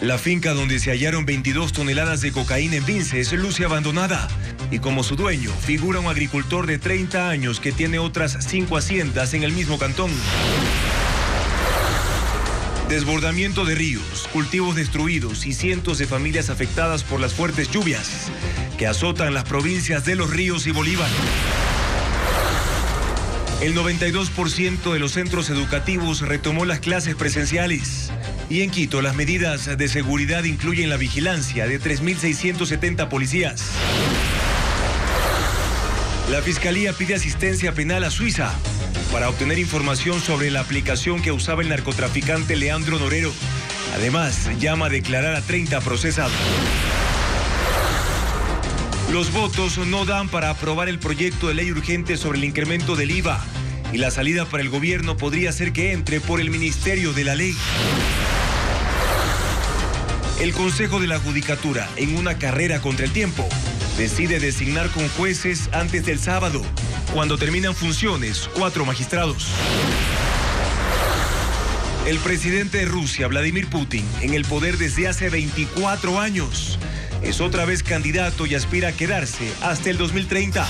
La finca donde se hallaron 22 toneladas de cocaína en Vinces luce abandonada. Y como su dueño figura un agricultor de 30 años que tiene otras 5 haciendas en el mismo cantón. Desbordamiento de ríos, cultivos destruidos y cientos de familias afectadas por las fuertes lluvias que azotan las provincias de Los Ríos y Bolívar. El 92% de los centros educativos retomó las clases presenciales. Y en Quito, las medidas de seguridad incluyen la vigilancia de 3.670 policías. La Fiscalía pide asistencia penal a Suiza para obtener información sobre la aplicación que usaba el narcotraficante Leandro Norero. Además, llama a declarar a 30 procesados. Los votos no dan para aprobar el proyecto de ley urgente sobre el incremento del IVA y la salida para el gobierno podría ser que entre por el Ministerio de la Ley. El Consejo de la Judicatura, en una carrera contra el tiempo, decide designar con jueces antes del sábado, cuando terminan funciones 4 magistrados. El presidente de Rusia, Vladimir Putin, en el poder desde hace 24 años, es otra vez candidato y aspira a quedarse hasta el 2030.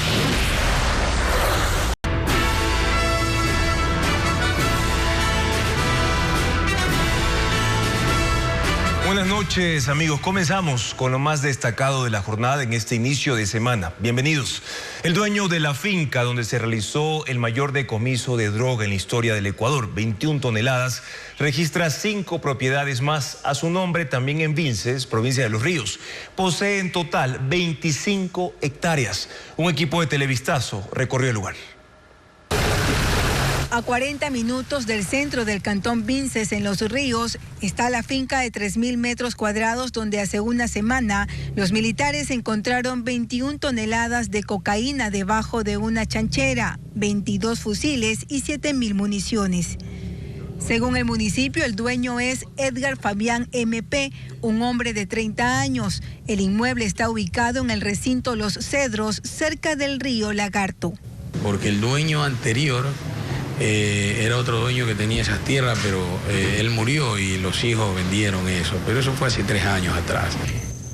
Buenas noches, amigos. Comenzamos con lo más destacado de la jornada en este inicio de semana. Bienvenidos. El dueño de la finca donde se realizó el mayor decomiso de droga en la historia del Ecuador, 21 toneladas, registra 5 propiedades más a su nombre también en Vinces, provincia de Los Ríos. Posee en total 25 hectáreas. Un equipo de Televistazo recorrió el lugar. A 40 minutos del centro del cantón Vinces, en Los Ríos, está la finca de 3.000 metros cuadrados donde hace una semana los militares encontraron 21 toneladas de cocaína debajo de una chanchera, 22 fusiles y 7.000 municiones. Según el municipio, el dueño es Edgar Fabián MP, un hombre de 30 años. El inmueble está ubicado en el recinto Los Cedros, cerca del río Lagarto. Porque el dueño anterior era otro dueño que tenía esas tierras, pero él murió y los hijos vendieron eso. Pero eso fue hace 3 años atrás.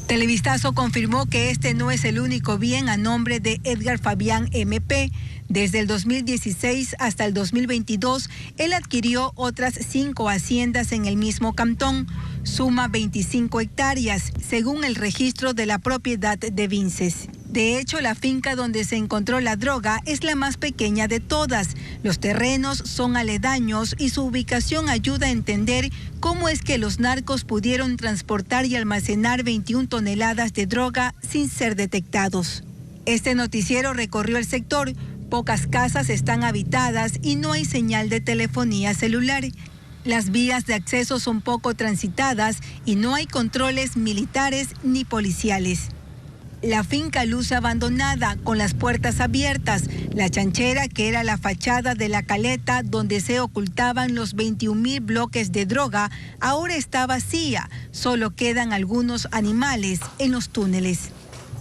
Televistazo confirmó que este no es el único bien a nombre de Edgar Fabián MP. Desde el 2016 hasta el 2022, él adquirió otras 5 haciendas en el mismo cantón. Suma 25 hectáreas, según el registro de la propiedad de Vinces. De hecho, la finca donde se encontró la droga es la más pequeña de todas. Los terrenos son aledaños y su ubicación ayuda a entender cómo es que los narcos pudieron transportar y almacenar 21 toneladas de droga sin ser detectados. Este noticiero recorrió el sector. Pocas casas están habitadas y no hay señal de telefonía celular. Las vías de acceso son poco transitadas y no hay controles militares ni policiales. La finca luce abandonada, con las puertas abiertas. La chanchera, que era la fachada de la caleta donde se ocultaban los 21.000 bloques de droga, ahora está vacía. Solo quedan algunos animales en los túneles.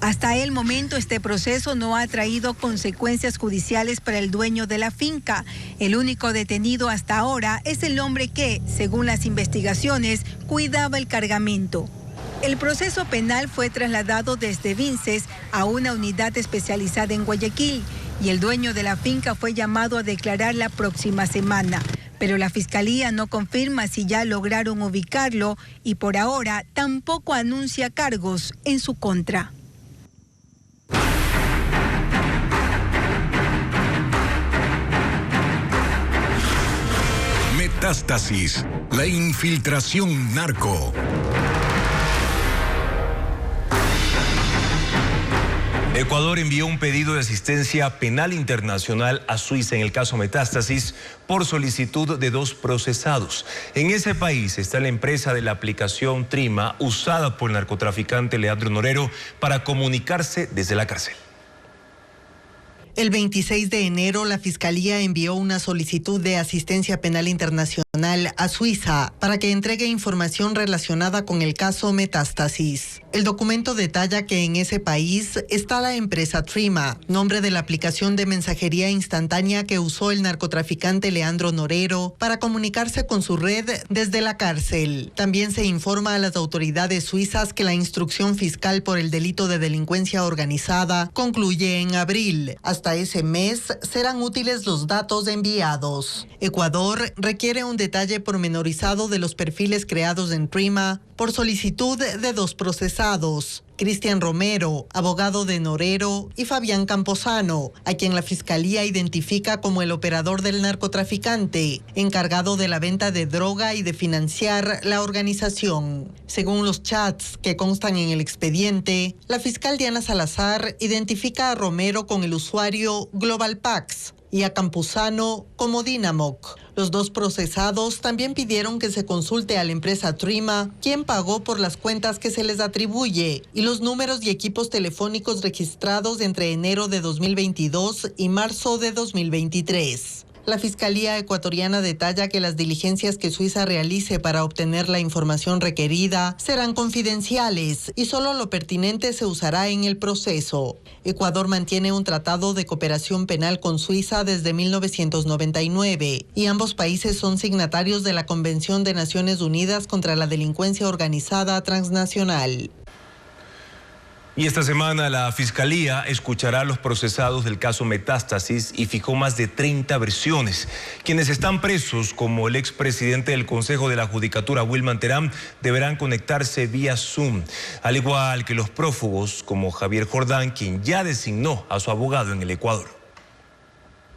Hasta el momento, este proceso no ha traído consecuencias judiciales para el dueño de la finca. El único detenido hasta ahora es el hombre que, según las investigaciones, cuidaba el cargamento. El proceso penal fue trasladado desde Vinces a una unidad especializada en Guayaquil y el dueño de la finca fue llamado a declarar la próxima semana. Pero la Fiscalía no confirma si ya lograron ubicarlo y por ahora tampoco anuncia cargos en su contra. Metástasis, la infiltración narco. Ecuador envió un pedido de asistencia penal internacional a Suiza en el caso Metástasis por solicitud de 2 procesados. En ese país está la empresa de la aplicación Trima usada por el narcotraficante Leandro Norero para comunicarse desde la cárcel. El 26 de enero, la Fiscalía envió una solicitud de asistencia penal internacional a Suiza para que entregue información relacionada con el caso Metástasis. El documento detalla que en ese país está la empresa Trima, nombre de la aplicación de mensajería instantánea que usó el narcotraficante Leandro Norero para comunicarse con su red desde la cárcel. También se informa a las autoridades suizas que la instrucción fiscal por el delito de delincuencia organizada concluye en abril. Hasta ese mes serán útiles los datos enviados. Ecuador requiere un detalle pormenorizado de los perfiles creados en Trima por solicitud de 2 procesados, Cristian Romero, abogado de Norero, y Fabián Camposano, a quien la Fiscalía identifica como el operador del narcotraficante, encargado de la venta de droga y de financiar la organización. Según los chats que constan en el expediente, la fiscal Diana Salazar identifica a Romero con el usuario Global Pax y a Campuzano como Dinamoc. Los 2 procesados también pidieron que se consulte a la empresa Trima quién pagó por las cuentas que se les atribuye y los números y equipos telefónicos registrados entre enero de 2022 y marzo de 2023. La Fiscalía ecuatoriana detalla que las diligencias que Suiza realice para obtener la información requerida serán confidenciales y solo lo pertinente se usará en el proceso. Ecuador mantiene un tratado de cooperación penal con Suiza desde 1999 y ambos países son signatarios de la Convención de Naciones Unidas contra la Delincuencia Organizada Transnacional. Y esta semana la Fiscalía escuchará a los procesados del caso Metástasis y fijó más de 30 versiones. Quienes están presos, como el expresidente del Consejo de la Judicatura, Wilman Terán, deberán conectarse vía Zoom, al igual que los prófugos, como Javier Jordán, quien ya designó a su abogado en el Ecuador.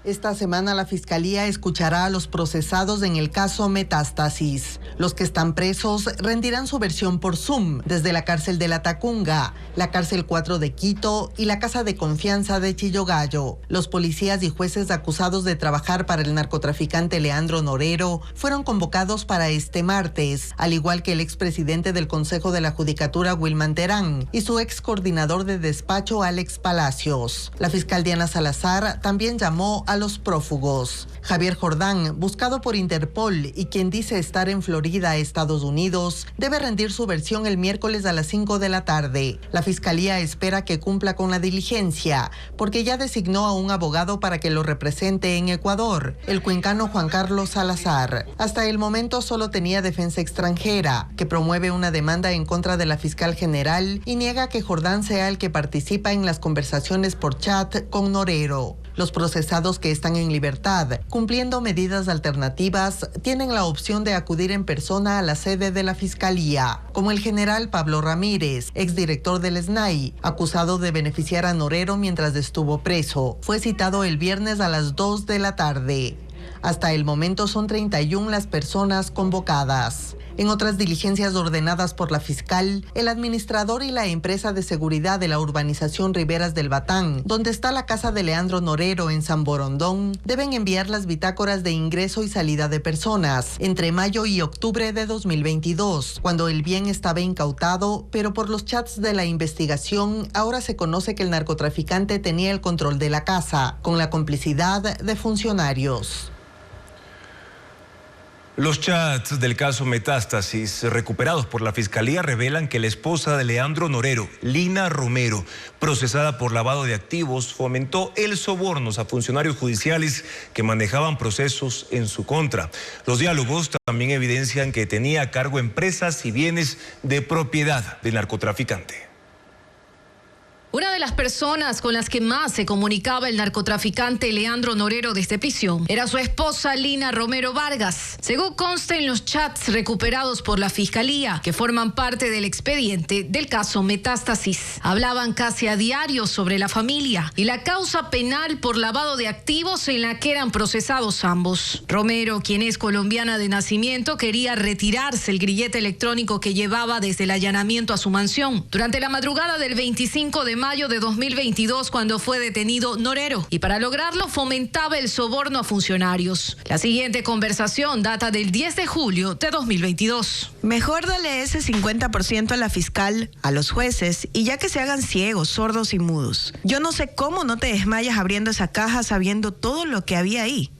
Esta semana la Fiscalía escuchará a los procesados en el caso Metástasis. Los que están presos rendirán su versión por Zoom desde la cárcel de La Tacunga, la cárcel 4 de Quito y la casa de confianza de Chillogallo. Los policías y jueces acusados de trabajar para el narcotraficante Leandro Norero fueron convocados para este martes, al igual que el expresidente del Consejo de la Judicatura, Wilman Terán, y su ex coordinador de despacho, Alex Palacios. La fiscal Diana Salazar también llamó a los prófugos. Javier Jordán, buscado por Interpol y quien dice estar en Florida, Estados Unidos, debe rendir su versión el miércoles a las 5 de la tarde. La Fiscalía espera que cumpla con la diligencia, porque ya designó a un abogado para que lo represente en Ecuador, el cuencano Juan Carlos Salazar. Hasta el momento solo tenía defensa extranjera, que promueve una demanda en contra de la fiscal general y niega que Jordán sea el que participa en las conversaciones por chat con Norero. Los procesados que están en libertad, cumpliendo medidas alternativas, tienen la opción de acudir en persona a la sede de la Fiscalía, como el general Pablo Ramírez, exdirector del SNAI, acusado de beneficiar a Norero mientras estuvo preso. Fue citado el viernes a las 2 de la tarde. Hasta el momento son 31 las personas convocadas. En otras diligencias ordenadas por la fiscal, el administrador y la empresa de seguridad de la urbanización Riberas del Batán, donde está la casa de Leandro Norero en San Borondón, deben enviar las bitácoras de ingreso y salida de personas entre mayo y octubre de 2022, cuando el bien estaba incautado, pero por los chats de la investigación ahora se conoce que el narcotraficante tenía el control de la casa, con la complicidad de funcionarios. Los chats del caso Metástasis recuperados por la Fiscalía revelan que la esposa de Leandro Norero, Lina Romero, procesada por lavado de activos, fomentó el sobornos a funcionarios judiciales que manejaban procesos en su contra. Los diálogos también evidencian que tenía a cargo empresas y bienes de propiedad del narcotraficante. Una de las personas con las que más se comunicaba el narcotraficante Leandro Norero desde prisión era su esposa Lina Romero Vargas. Según consta en los chats recuperados por la Fiscalía, que forman parte del expediente del caso Metástasis, hablaban casi a diario sobre la familia y la causa penal por lavado de activos en la que eran procesados ambos. Romero, quien es colombiana de nacimiento, quería retirarse el grillete electrónico que llevaba desde el allanamiento a su mansión. Durante la madrugada del 25 de mayo de de 2022 cuando fue detenido Norero y para lograrlo fomentaba el soborno a funcionarios. La siguiente conversación data del 10 de julio de 2022. Mejor dale ese 50% a la fiscal, a los jueces y ya que se hagan ciegos, sordos y mudos. Yo no sé cómo no te desmayas abriendo esa caja sabiendo todo lo que había ahí.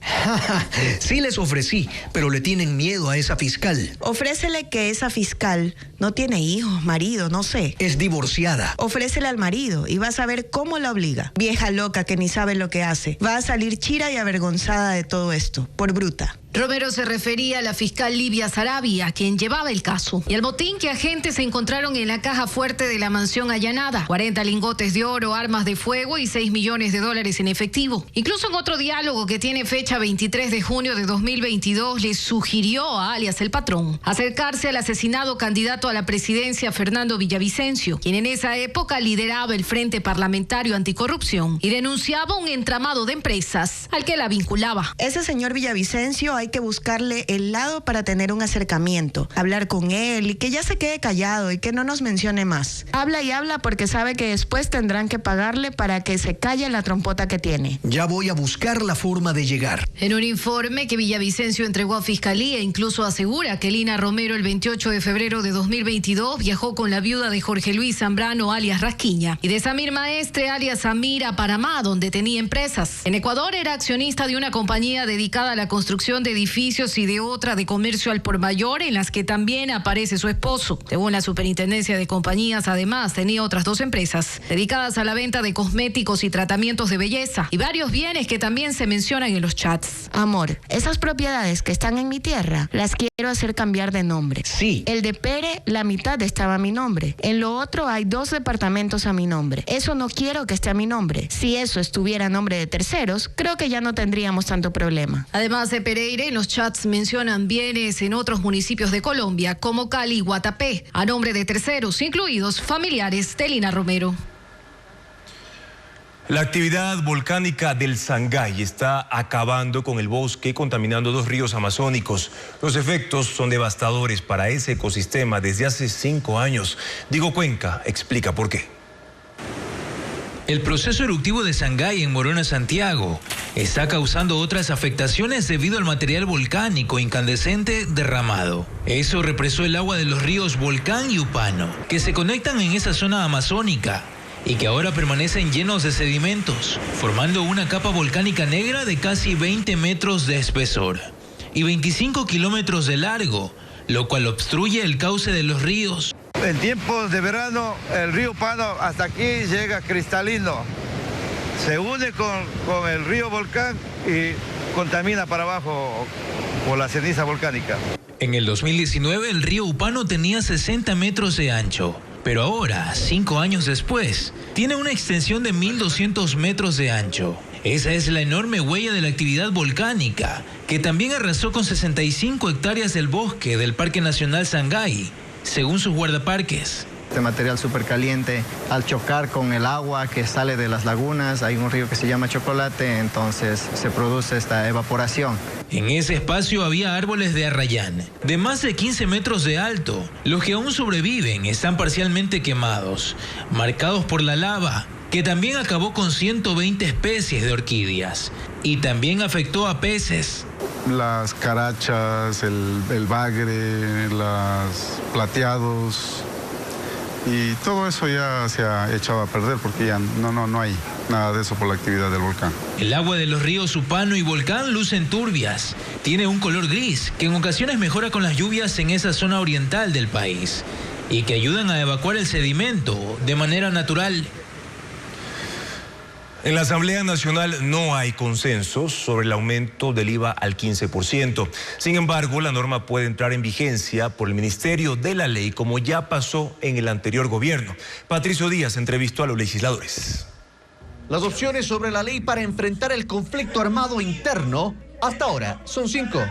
Sí les ofrecí, pero le tienen miedo a esa fiscal. Ofrécele que esa fiscal no tiene hijos, marido, no sé. Es divorciada. Ofrécele al marido y vas a ver cómo la obliga. Vieja loca que ni sabe lo que hace. Va a salir chira y avergonzada de todo esto, por bruta. Romero se refería a la fiscal Livia Sarabia, quien llevaba el caso, y al botín que agentes encontraron en la caja fuerte de la mansión allanada: 40 lingotes de oro, armas de fuego y $6 millones en efectivo. Incluso en otro diálogo que tiene fecha 23 de junio de 2022, le sugirió a alias El Patrón acercarse al asesinado candidato a la presidencia Fernando Villavicencio, quien en esa época lideraba el Frente Parlamentario Anticorrupción y denunciaba un entramado de empresas al que la vinculaba. Ese señor Villavicencio hay que buscarle el lado para tener un acercamiento, hablar con él y que ya se quede callado y que no nos mencione más. Habla y habla porque sabe que después tendrán que pagarle para que se calle la trompota que tiene. Ya voy a buscar la forma de llegar. En un informe que Villavicencio entregó a Fiscalía, incluso asegura que Lina Romero el 28 de febrero de 2022 viajó con la viuda de Jorge Luis Zambrano, alias Rasquiña, y de Samir Maestre, alias Samir, a Panamá, donde tenía empresas. En Ecuador era accionista de una compañía dedicada a la construcción de edificios y de otra de comercio al por mayor, en las que también aparece su esposo. Según la Superintendencia de Compañías, además tenía otras 2 empresas dedicadas a la venta de cosméticos y tratamientos de belleza y varios bienes que también se mencionan en los chats. Amor, esas propiedades que están en mi tierra las quiero hacer cambiar de nombre. Sí. El de Pere, la mitad estaba a mi nombre. En lo otro hay 2 departamentos a mi nombre. Eso no quiero que esté a mi nombre. Si eso estuviera a nombre de terceros, creo que ya no tendríamos tanto problema. Además de Pereira, en los chats mencionan bienes en otros municipios de Colombia, como Cali y Guatapé, a nombre de terceros, incluidos familiares de Lina Romero. La actividad volcánica del Sangay está acabando con el bosque, contaminando 2 ríos amazónicos. Los efectos son devastadores para ese ecosistema desde hace 5 años. Diego Cuenca explica por qué. El proceso eruptivo de Sangay en Morona, Santiago, está causando otras afectaciones debido al material volcánico incandescente derramado. Eso represó el agua de los ríos Volcán y Upano, que se conectan en esa zona amazónica y que ahora permanecen llenos de sedimentos, formando una capa volcánica negra de casi 20 metros de espesor y 25 kilómetros de largo, lo cual obstruye el cauce de los ríos. En tiempos de verano, el río Upano hasta aquí llega cristalino. Se une con el río Volcán y contamina para abajo por la ceniza volcánica. En el 2019, el río Upano tenía 60 metros de ancho, pero ahora, 5 años después, tiene una extensión de 1.200 metros de ancho. Esa es la enorme huella de la actividad volcánica, que también arrasó con 65 hectáreas del bosque del Parque Nacional Sangay, según sus guardaparques. Este material súper caliente, al chocar con el agua que sale de las lagunas, hay un río que se llama Chocolate, entonces se produce esta evaporación. En ese espacio había árboles de arrayán, de más de 15 metros de alto. Los que aún sobreviven están parcialmente quemados, marcados por la lava, que también acabó con 120 especies de orquídeas y también afectó a peces. Las carachas, el bagre, los plateados y todo eso ya se ha echado a perder porque ya no hay nada de eso por la actividad del volcán. El agua de los ríos Upano y Volcán lucen turbias. Tiene un color gris que en ocasiones mejora con las lluvias en esa zona oriental del país y que ayudan a evacuar el sedimento de manera natural. En la Asamblea Nacional no hay consenso sobre el aumento del IVA al 15%. Sin embargo, la norma puede entrar en vigencia por el Ministerio de la Ley, como ya pasó en el anterior gobierno. Patricio Díaz entrevistó a los legisladores. Las opciones sobre la ley para enfrentar el conflicto armado interno hasta ahora son 5.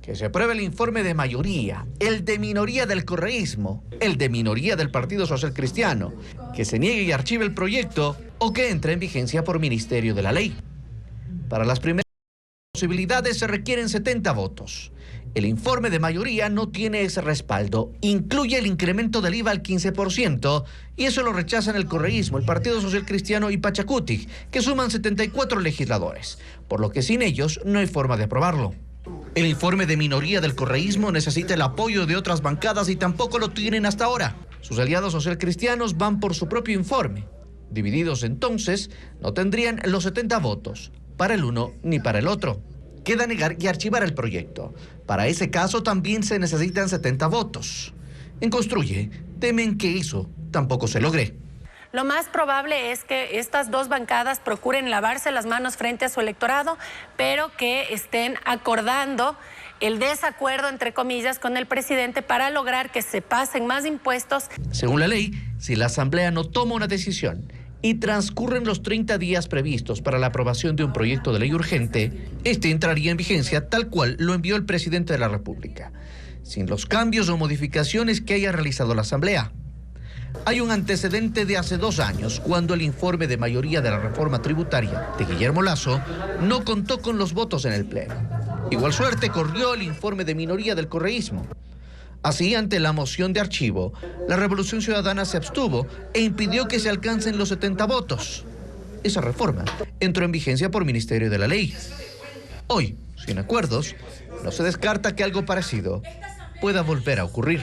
Que se apruebe el informe de mayoría, el de minoría del correísmo, el de minoría del Partido Social Cristiano, que se niegue y archive el proyecto o que entre en vigencia por Ministerio de la Ley. Para las primeras posibilidades se requieren 70 votos. El informe de mayoría no tiene ese respaldo. Incluye el incremento del IVA al 15% y eso lo rechazan el correísmo, el Partido Social Cristiano y Pachacutic, que suman 74 legisladores, por lo que sin ellos no hay forma de aprobarlo. El informe de minoría del correísmo necesita el apoyo de otras bancadas y tampoco lo tienen hasta ahora. Sus aliados socialcristianos van por su propio informe. Divididos entonces, no tendrían los 70 votos, para el uno ni para el otro. Queda negar y archivar el proyecto. Para ese caso también se necesitan 70 votos. En Construye temen que eso tampoco se logre. Lo más probable es que estas dos bancadas procuren lavarse las manos frente a su electorado, pero que estén acordando el desacuerdo, entre comillas, con el presidente para lograr que se pasen más impuestos. Según la ley, si la Asamblea no toma una decisión y transcurren los 30 días previstos para la aprobación de un proyecto de ley urgente, este entraría en vigencia tal cual lo envió el presidente de la República, sin los cambios o modificaciones que haya realizado la Asamblea. Hay un antecedente de hace 2 años, cuando el informe de mayoría de la reforma tributaria de Guillermo Lasso no contó con los votos en el Pleno. Igual suerte corrió el informe de minoría del correísmo. Así, ante la moción de archivo, la Revolución Ciudadana se abstuvo e impidió que se alcancen los 70 votos. Esa reforma entró en vigencia por Ministerio de la Ley. Hoy, sin acuerdos, no se descarta que algo parecido pueda volver a ocurrir.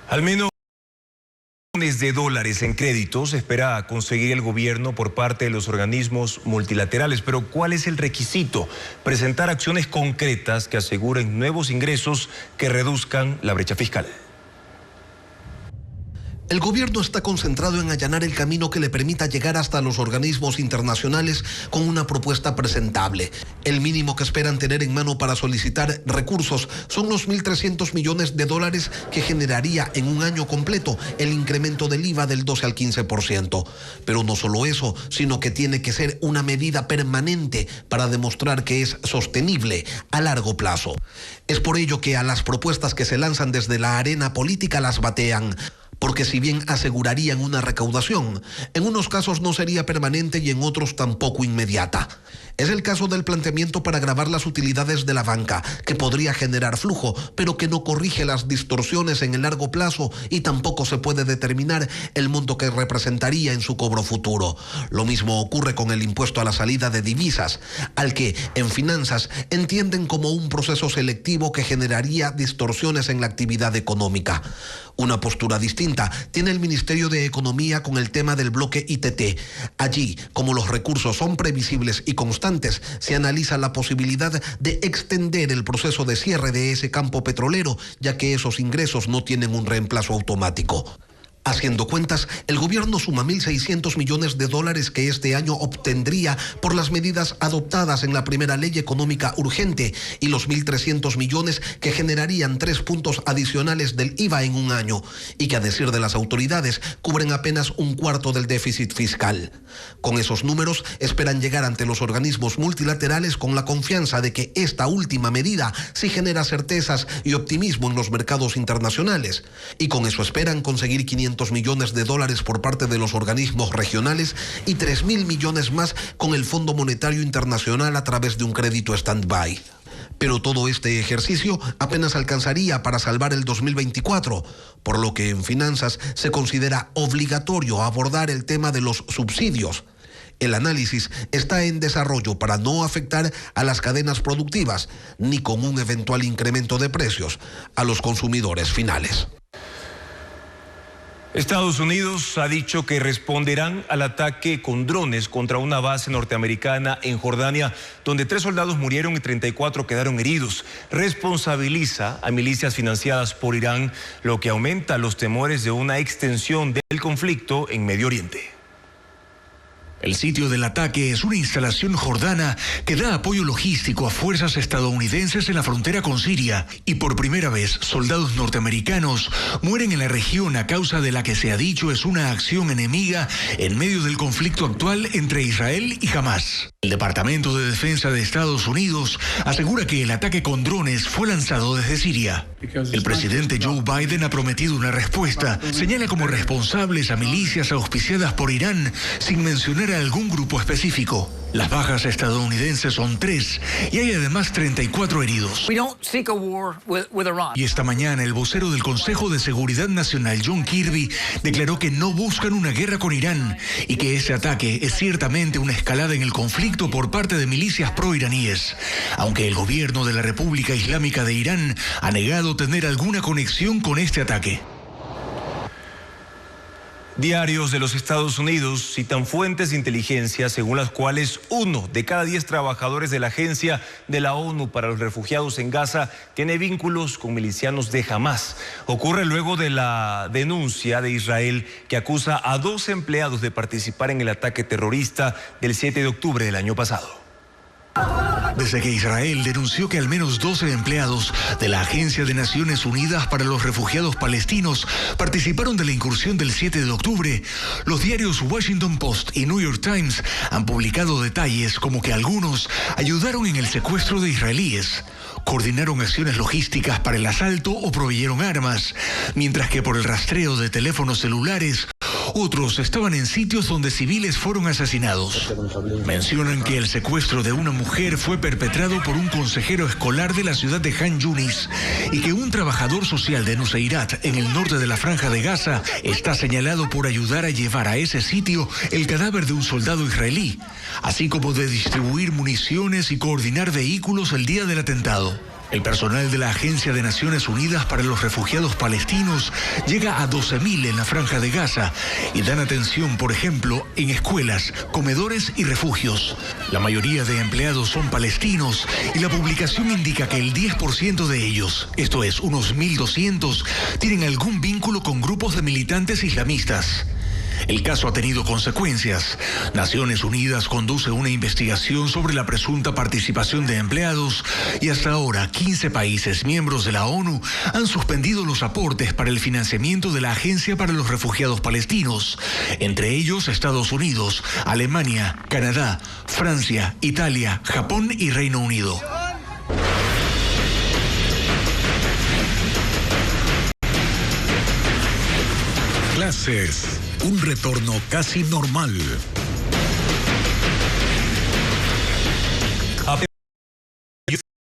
Al menos millones de dólares en créditos espera conseguir el gobierno por parte de los organismos multilaterales. Pero ¿cuál es el requisito? Presentar acciones concretas que aseguren nuevos ingresos que reduzcan la brecha fiscal. El gobierno está concentrado en allanar el camino que le permita llegar hasta los organismos internacionales con una propuesta presentable. El mínimo que esperan tener en mano para solicitar recursos son los 1.300 millones de dólares que generaría en un año completo el incremento del IVA del 12 al 15%. Pero no solo eso, sino que tiene que ser una medida permanente para demostrar que es sostenible a largo plazo. Es por ello que a las propuestas que se lanzan desde la arena política las batean. Porque si bien asegurarían una recaudación, en unos casos no sería permanente y en otros tampoco inmediata. Es el caso del planteamiento para gravar las utilidades de la banca, que podría generar flujo, pero que no corrige las distorsiones en el largo plazo y tampoco se puede determinar el monto que representaría en su cobro futuro. Lo mismo ocurre con el impuesto a la salida de divisas, al que en finanzas entienden como un proceso selectivo que generaría distorsiones en la actividad económica. Una postura distinta tiene el Ministerio de Economía con el tema del bloque ITT. Allí, como los recursos son previsibles y constantes, se analiza la posibilidad de extender el proceso de cierre de ese campo petrolero, ya que esos ingresos no tienen un reemplazo automático. Haciendo cuentas, el gobierno suma 1.600 millones de dólares que este año obtendría por las medidas adoptadas en la primera ley económica urgente y los 1.300 millones que generarían 3 puntos adicionales del IVA en un año y que, a decir de las autoridades, cubren apenas un cuarto del déficit fiscal. Con esos números esperan llegar ante los organismos multilaterales con la confianza de que esta última medida sí genera certezas y optimismo en los mercados internacionales, y con eso esperan conseguir 500 millones de dólares por parte de los organismos regionales y 3.000 millones más con el Fondo Monetario Internacional a través de un crédito stand-by. Pero todo este ejercicio apenas alcanzaría para salvar el 2024, por lo que en finanzas se considera obligatorio abordar el tema de los subsidios. El análisis está en desarrollo para no afectar a las cadenas productivas, ni con un eventual incremento de precios a los consumidores finales. Estados Unidos ha dicho que responderán al ataque con drones contra una base norteamericana en Jordania, donde 3 soldados murieron y 34 quedaron heridos. Responsabiliza a milicias financiadas por Irán, lo que aumenta los temores de una extensión del conflicto en Medio Oriente. El sitio del ataque es una instalación jordana que da apoyo logístico a fuerzas estadounidenses en la frontera con Siria, y por primera vez soldados norteamericanos mueren en la región a causa de la que se ha dicho es una acción enemiga en medio del conflicto actual entre Israel y Hamás. El Departamento de Defensa de Estados Unidos asegura que el ataque con drones fue lanzado desde Siria. El presidente Joe Biden ha prometido una respuesta. Señala como responsables a milicias auspiciadas por Irán sin mencionar a algún grupo específico. Las bajas estadounidenses son 3 y hay además 34 heridos. Y esta mañana el vocero del Consejo de Seguridad Nacional, John Kirby, declaró que no buscan una guerra con Irán y que este ataque es ciertamente una escalada en el conflicto por parte de milicias proiraníes, aunque el gobierno de la República Islámica de Irán ha negado tener alguna conexión con este ataque. Diarios de los Estados Unidos citan fuentes de inteligencia según las cuales 1 de cada 10 trabajadores de la Agencia de la ONU para los Refugiados en Gaza tiene vínculos con milicianos de Hamás. Ocurre luego de la denuncia de Israel que acusa a 2 empleados de participar en el ataque terrorista del 7 de octubre del año pasado. Desde que Israel denunció que al menos 12 empleados de la Agencia de Naciones Unidas para los Refugiados Palestinos participaron de la incursión del 7 de octubre, los diarios Washington Post y New York Times han publicado detalles como que algunos ayudaron en el secuestro de israelíes, coordinaron acciones logísticas para el asalto o proveyeron armas, mientras que por el rastreo de teléfonos celulares, otros estaban en sitios donde civiles fueron asesinados. Mencionan que el secuestro de una mujer fue perpetrado por un consejero escolar de la ciudad de Han Yunis y que un trabajador social de Nuseirat, en el norte de la Franja de Gaza, está señalado por ayudar a llevar a ese sitio el cadáver de un soldado israelí, así como de distribuir municiones y coordinar vehículos el día del atentado. El personal de la Agencia de Naciones Unidas para los Refugiados Palestinos llega a 12.000 en la Franja de Gaza y dan atención, por ejemplo, en escuelas, comedores y refugios. La mayoría de empleados son palestinos y la publicación indica que el 10% de ellos, esto es, unos 1.200, tienen algún vínculo con grupos de militantes islamistas. El caso ha tenido consecuencias. Naciones Unidas conduce una investigación sobre la presunta participación de empleados y hasta ahora 15 países miembros de la ONU han suspendido los aportes para el financiamiento de la Agencia para los Refugiados Palestinos, entre ellos Estados Unidos, Alemania, Canadá, Francia, Italia, Japón y Reino Unido. Clases, un retorno casi normal.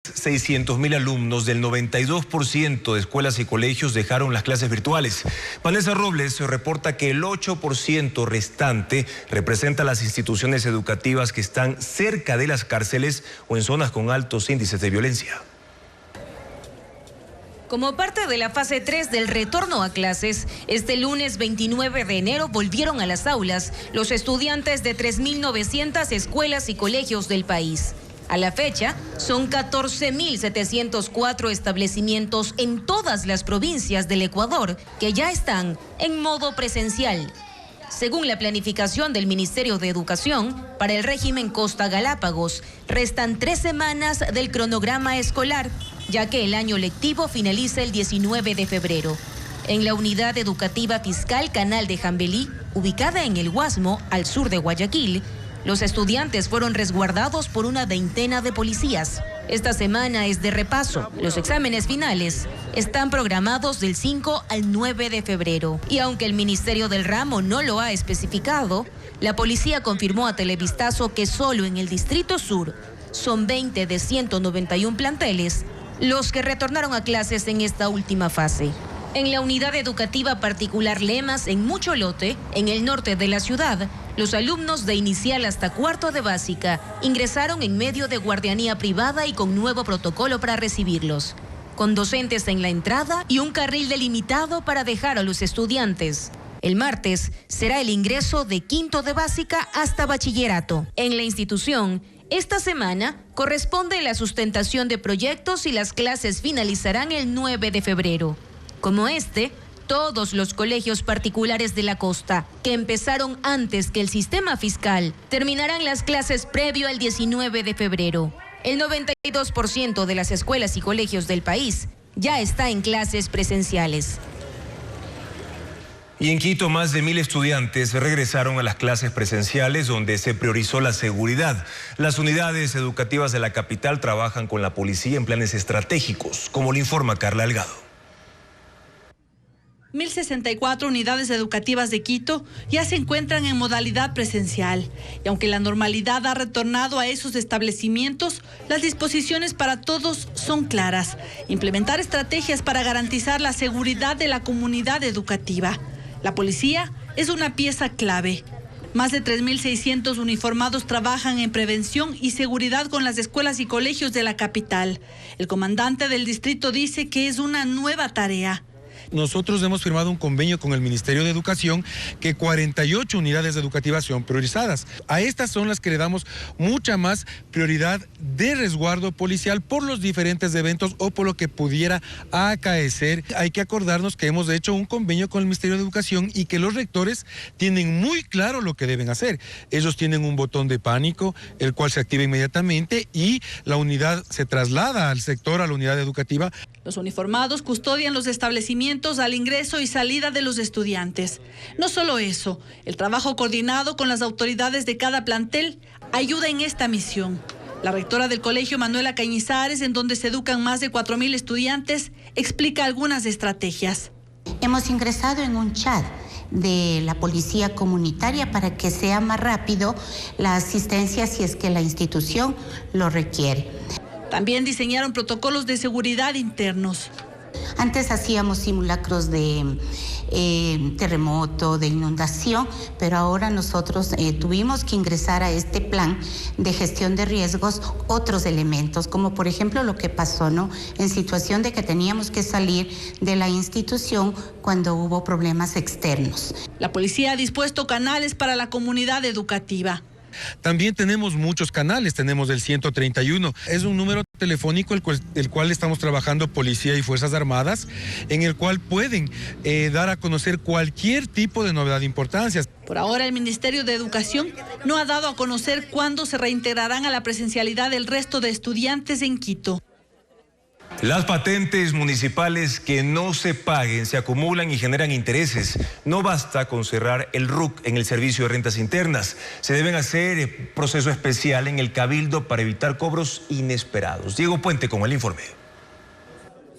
600.000 alumnos del 92% de escuelas y colegios dejaron las clases virtuales. Vanessa Robles reporta que el 8% restante representa las instituciones educativas que están cerca de las cárceles o en zonas con altos índices de violencia. Como parte de la fase 3 del retorno a clases, este lunes 29 de enero volvieron a las aulas los estudiantes de 3.900 escuelas y colegios del país. A la fecha, son 14.704 establecimientos en todas las provincias del Ecuador que ya están en modo presencial. Según la planificación del Ministerio de Educación, para el régimen Costa Galápagos, restan 3 semanas del cronograma escolar, ya que el año lectivo finaliza el 19 de febrero. En la unidad educativa fiscal Canal de Jambelí, ubicada en el Guasmo, al sur de Guayaquil, los estudiantes fueron resguardados por una veintena de policías. Esta semana es de repaso. Los exámenes finales están programados del 5 al 9 de febrero. Y aunque el Ministerio del Ramo no lo ha especificado, la policía confirmó a Televistazo que solo en el Distrito Sur son 20 de 191 planteles los que retornaron a clases en esta última fase. En la unidad educativa particular Lemas, en Mucholote, en el norte de la ciudad, los alumnos de inicial hasta cuarto de básica ingresaron en medio de guardianía privada y con nuevo protocolo para recibirlos, con docentes en la entrada y un carril delimitado para dejar a los estudiantes. El martes será el ingreso de quinto de básica hasta bachillerato. En la institución, esta semana corresponde la sustentación de proyectos y las clases finalizarán el 9 de febrero. Como todos los colegios particulares de la costa, que empezaron antes que el sistema fiscal, terminarán las clases previo al 19 de febrero. El 92% de las escuelas y colegios del país ya está en clases presenciales. Y en Quito, más de 1.000 estudiantes regresaron a las clases presenciales donde se priorizó la seguridad. Las unidades educativas de la capital trabajan con la policía en planes estratégicos, como lo informa Carla Delgado. 1.064 unidades educativas de Quito ya se encuentran en modalidad presencial. Y aunque la normalidad ha retornado a esos establecimientos, las disposiciones para todos son claras. Implementar estrategias para garantizar la seguridad de la comunidad educativa. La policía es una pieza clave. Más de 3.600 uniformados trabajan en prevención y seguridad con las escuelas y colegios de la capital. El comandante del distrito dice que es una nueva tarea. Nosotros hemos firmado un convenio con el Ministerio de Educación que 48 unidades educativas son priorizadas. A estas son las que le damos mucha más prioridad de resguardo policial por los diferentes eventos o por lo que pudiera acaecer. Hay que acordarnos que hemos hecho un convenio con el Ministerio de Educación y que los rectores tienen muy claro lo que deben hacer. Ellos tienen un botón de pánico, el cual se activa inmediatamente y la unidad se traslada al sector, a la unidad educativa. Los uniformados custodian los establecimientos al ingreso y salida de los estudiantes. No solo eso, el trabajo coordinado con las autoridades de cada plantel ayuda en esta misión. La rectora del colegio, Manuela Cañizares, en donde se educan más de 4.000 estudiantes, explica algunas estrategias. Hemos ingresado en un chat de la policía comunitaria para que sea más rápido la asistencia si es que la institución lo requiere. También diseñaron protocolos de seguridad internos. Antes hacíamos simulacros de terremoto, de inundación, pero ahora nosotros tuvimos que ingresar a este plan de gestión de riesgos otros elementos, como por ejemplo lo que pasó, ¿no? En situación de que teníamos que salir de la institución cuando hubo problemas externos. La policía ha dispuesto canales para la comunidad educativa. También tenemos muchos canales, tenemos el 131, es un número telefónico el cual estamos trabajando Policía y Fuerzas Armadas, en el cual pueden dar a conocer cualquier tipo de novedad de importancia. Por ahora el Ministerio de Educación no ha dado a conocer cuándo se reintegrarán a la presencialidad el resto de estudiantes en Quito. Las patentes municipales que no se paguen se acumulan y generan intereses. No basta con cerrar el RUC en el Servicio de Rentas Internas. Se deben hacer proceso especial en el Cabildo para evitar cobros inesperados. Diego Puente con el informe.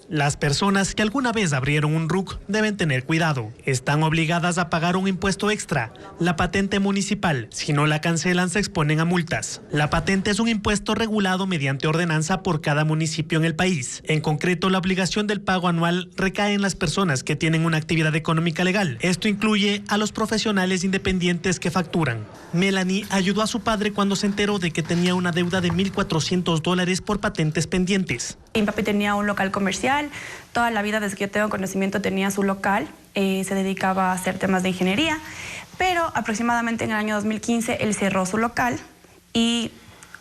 Las personas que alguna vez abrieron un RUC deben tener cuidado. Están obligadas a pagar un impuesto extra, la patente municipal. Si no la cancelan, se exponen a multas. La patente es un impuesto regulado mediante ordenanza por cada municipio en el país. En concreto, la obligación del pago anual recae en las personas que tienen una actividad económica legal. Esto incluye a los profesionales independientes que facturan. Melanie ayudó a su padre cuando se enteró de que tenía una deuda de $1.400 por patentes pendientes. Mi papi tenía un local comercial, toda la vida desde que yo tengo conocimiento tenía su local, se dedicaba a hacer temas de ingeniería, pero aproximadamente en el año 2015 él cerró su local y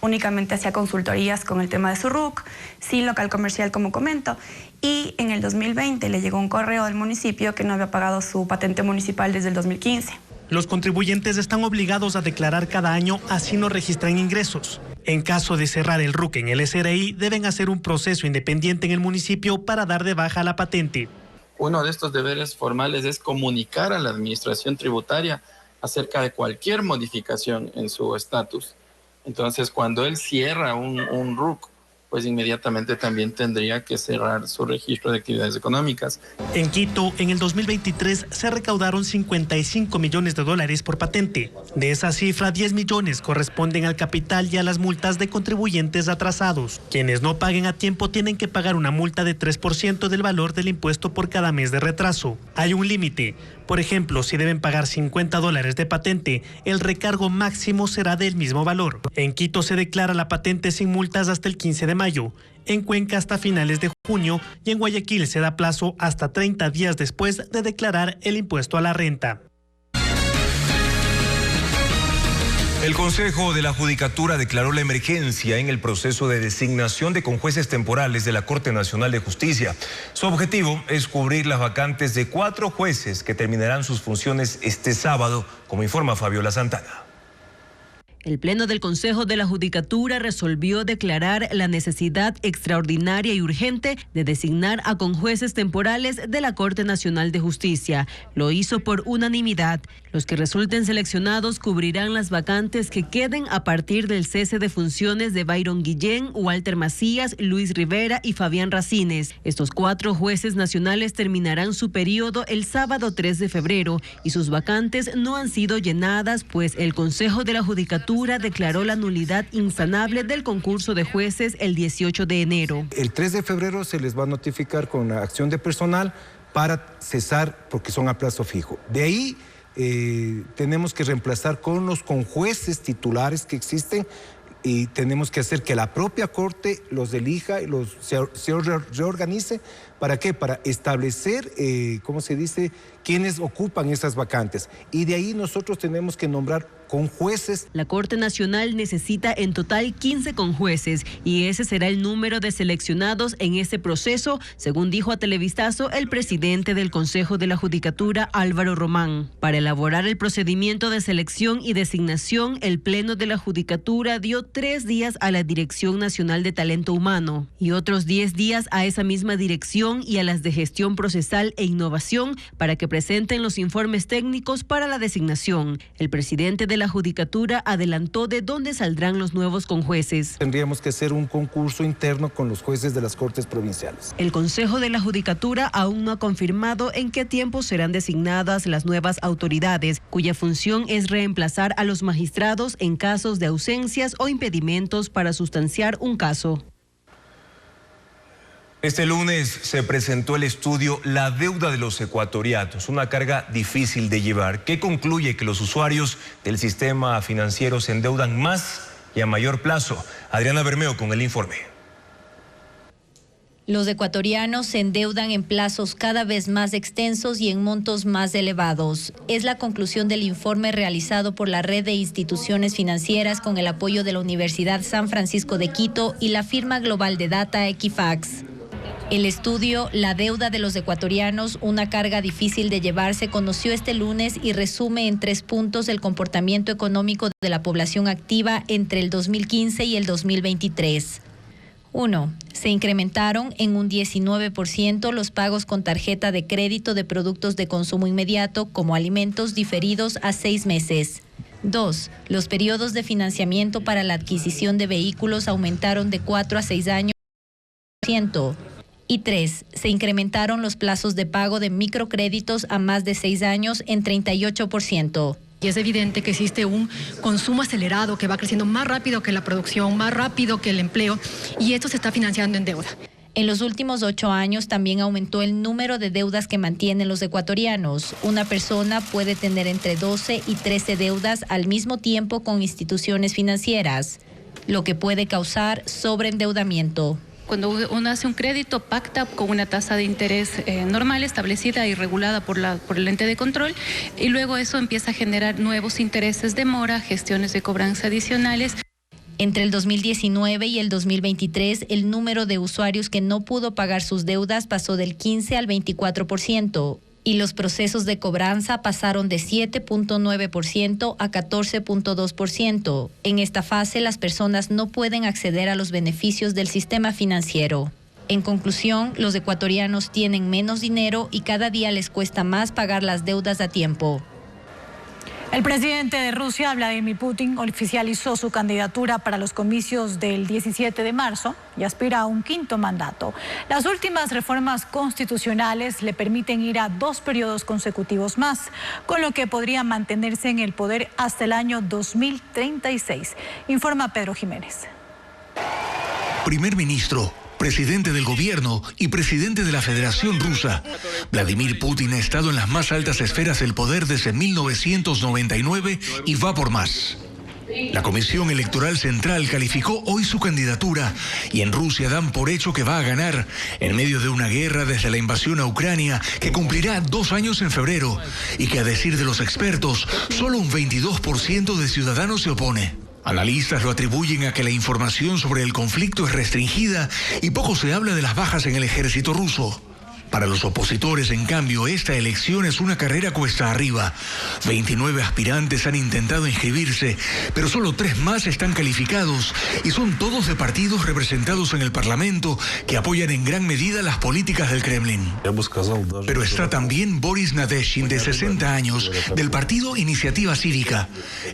únicamente hacía consultorías con el tema de su RUC, sin local comercial como comento, y en el 2020 le llegó un correo del municipio que no había pagado su patente municipal desde el 2015. Los contribuyentes están obligados a declarar cada año, así no registran ingresos. En caso de cerrar el RUC en el SRI, deben hacer un proceso independiente en el municipio para dar de baja la patente. Uno de estos deberes formales es comunicar a la administración tributaria acerca de cualquier modificación en su estatus. Entonces, cuando él cierra un RUC, pues inmediatamente también tendría que cerrar su registro de actividades económicas. En Quito, en el 2023, se recaudaron $55 millones por patente. De esa cifra, 10 millones corresponden al capital y a las multas de contribuyentes atrasados. Quienes no paguen a tiempo tienen que pagar una multa de 3% del valor del impuesto por cada mes de retraso. Hay un límite. Por ejemplo, si deben pagar $50 de patente, el recargo máximo será del mismo valor. En Quito se declara la patente sin multas hasta el 15 de mayo, en Cuenca hasta finales de junio y en Guayaquil se da plazo hasta 30 días después de declarar el impuesto a la renta. El Consejo de la Judicatura declaró la emergencia en el proceso de designación de conjueces temporales de la Corte Nacional de Justicia. Su objetivo es cubrir las vacantes de 4 jueces que terminarán sus funciones este sábado, como informa Fabiola Santana. El Pleno del Consejo de la Judicatura resolvió declarar la necesidad extraordinaria y urgente de designar a conjueces temporales de la Corte Nacional de Justicia. Lo hizo por unanimidad. Los que resulten seleccionados cubrirán las vacantes que queden a partir del cese de funciones de Byron Guillén, Walter Macías, Luis Rivera y Fabián Racines. Estos 4 jueces nacionales terminarán su periodo el sábado 3 de febrero y sus vacantes no han sido llenadas, pues el Consejo de la Judicatura declaró la nulidad insanable del concurso de jueces el 18 de enero. El 3 de febrero se les va a notificar con la acción de personal para cesar porque son a plazo fijo. De ahí tenemos que reemplazar con los conjueces titulares que existen y tenemos que hacer que la propia Corte los elija y se reorganice. ¿Para qué? Para establecer, quiénes ocupan esas vacantes. Y de ahí nosotros tenemos que nombrar conjueces. La Corte Nacional necesita en total 15 conjueces y ese será el número de seleccionados en ese proceso, según dijo a Televistazo el presidente del Consejo de la Judicatura, Álvaro Román. Para elaborar el procedimiento de selección y designación, el Pleno de la Judicatura dio 3 días a la Dirección Nacional de Talento Humano y otros 10 días a esa misma dirección y a las de Gestión Procesal e Innovación para que presenten los informes técnicos para la designación. El presidente de la Judicatura adelantó de dónde saldrán los nuevos conjueces. Tendríamos que hacer un concurso interno con los jueces de las Cortes Provinciales. El Consejo de la Judicatura aún no ha confirmado en qué tiempo serán designadas las nuevas autoridades, cuya función es reemplazar a los magistrados en casos de ausencias o impedimentos para sustanciar un caso. Este lunes se presentó el estudio La deuda de los ecuatorianos, una carga difícil de llevar, que concluye que los usuarios del sistema financiero se endeudan más y a mayor plazo. Adriana Bermeo con el informe. Los ecuatorianos se endeudan en plazos cada vez más extensos y en montos más elevados. Es la conclusión del informe realizado por la red de instituciones financieras con el apoyo de la Universidad San Francisco de Quito y la firma global de data Equifax. El estudio La deuda de los ecuatorianos, una carga difícil de llevar, se conoció este lunes y resume en 3 puntos el comportamiento económico de la población activa entre el 2015 y el 2023. 1. Se incrementaron en un 19% los pagos con tarjeta de crédito de productos de consumo inmediato como alimentos diferidos a 6 meses. 2. Los periodos de financiamiento para la adquisición de vehículos aumentaron de 4 a 6 años. Y 3. Se incrementaron los plazos de pago de microcréditos a más de 6 años en 38%. Y es evidente que existe un consumo acelerado que va creciendo más rápido que la producción, más rápido que el empleo, y esto se está financiando en deuda. En los últimos 8 años también aumentó el número de deudas que mantienen los ecuatorianos. Una persona puede tener entre 12 y 13 deudas al mismo tiempo con instituciones financieras, lo que puede causar sobreendeudamiento. Cuando uno hace un crédito, pacta con una tasa de interés normal, establecida y regulada por el ente de control, y luego eso empieza a generar nuevos intereses de mora, gestiones de cobranza adicionales. Entre el 2019 y el 2023, el número de usuarios que no pudo pagar sus deudas pasó del 15 al 24%. Y los procesos de cobranza pasaron de 7.9% a 14.2%. En esta fase, las personas no pueden acceder a los beneficios del sistema financiero. En conclusión, los ecuatorianos tienen menos dinero y cada día les cuesta más pagar las deudas a tiempo. El presidente de Rusia, Vladimir Putin, oficializó su candidatura para los comicios del 17 de marzo y aspira a un 5º mandato. Las últimas reformas constitucionales le permiten ir a 2 periodos consecutivos más, con lo que podría mantenerse en el poder hasta el año 2036, informa Pedro Jiménez. Primer ministro, presidente del gobierno y presidente de la Federación Rusa. Vladimir Putin ha estado en las más altas esferas del poder desde 1999 y va por más. La Comisión Electoral Central calificó hoy su candidatura y en Rusia dan por hecho que va a ganar en medio de una guerra desde la invasión a Ucrania que cumplirá 2 años en febrero y que, a decir de los expertos, solo un 22% de ciudadanos se opone. Analistas lo atribuyen a que la información sobre el conflicto es restringida y poco se habla de las bajas en el ejército ruso. Para los opositores, en cambio, esta elección es una carrera cuesta arriba. 29 aspirantes han intentado inscribirse, pero solo 3 más están calificados y son todos de partidos representados en el Parlamento que apoyan en gran medida las políticas del Kremlin. Pero está también Boris Nadezhdin, de 60 años, del partido Iniciativa Cívica,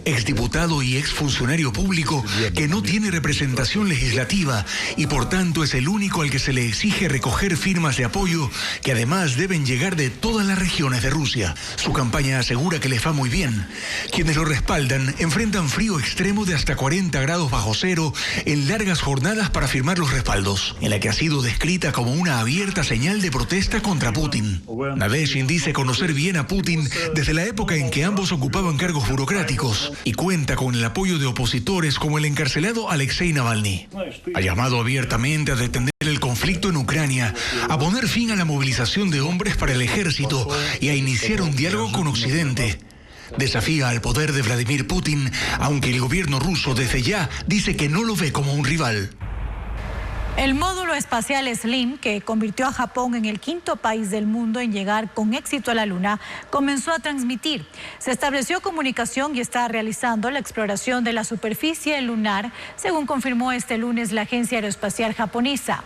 exdiputado y exfuncionario público que no tiene representación legislativa y por tanto es el único al que se le exige recoger firmas de apoyo que además deben llegar de todas las regiones de Rusia. Su campaña asegura que les va muy bien. Quienes lo respaldan enfrentan frío extremo de hasta 40 grados bajo cero en largas jornadas para firmar los respaldos, en la que ha sido descrita como una abierta señal de protesta contra Putin. Nadezhdin dice conocer bien a Putin desde la época en que ambos ocupaban cargos burocráticos y cuenta con el apoyo de opositores como el encarcelado Alexei Navalny. Ha llamado abiertamente a detener el conflicto en Ucrania, a poner fin a la movilización de hombres para el ejército y a iniciar un diálogo con Occidente. Desafía al poder de Vladimir Putin, aunque el gobierno ruso desde ya dice que no lo ve como un rival. El módulo espacial SLIM, que convirtió a Japón en el 5º país del mundo en llegar con éxito a la Luna, comenzó a transmitir. Se estableció comunicación y está realizando la exploración de la superficie lunar, según confirmó este lunes la Agencia Aeroespacial Japonesa.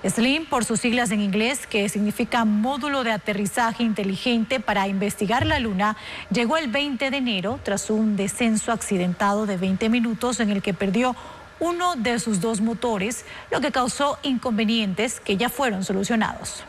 SLIM, por sus siglas en inglés, que significa Módulo de Aterrizaje Inteligente para Investigar la Luna, llegó el 20 de enero tras un descenso accidentado de 20 minutos en el que perdió uno de sus 2 motores, lo que causó inconvenientes que ya fueron solucionados.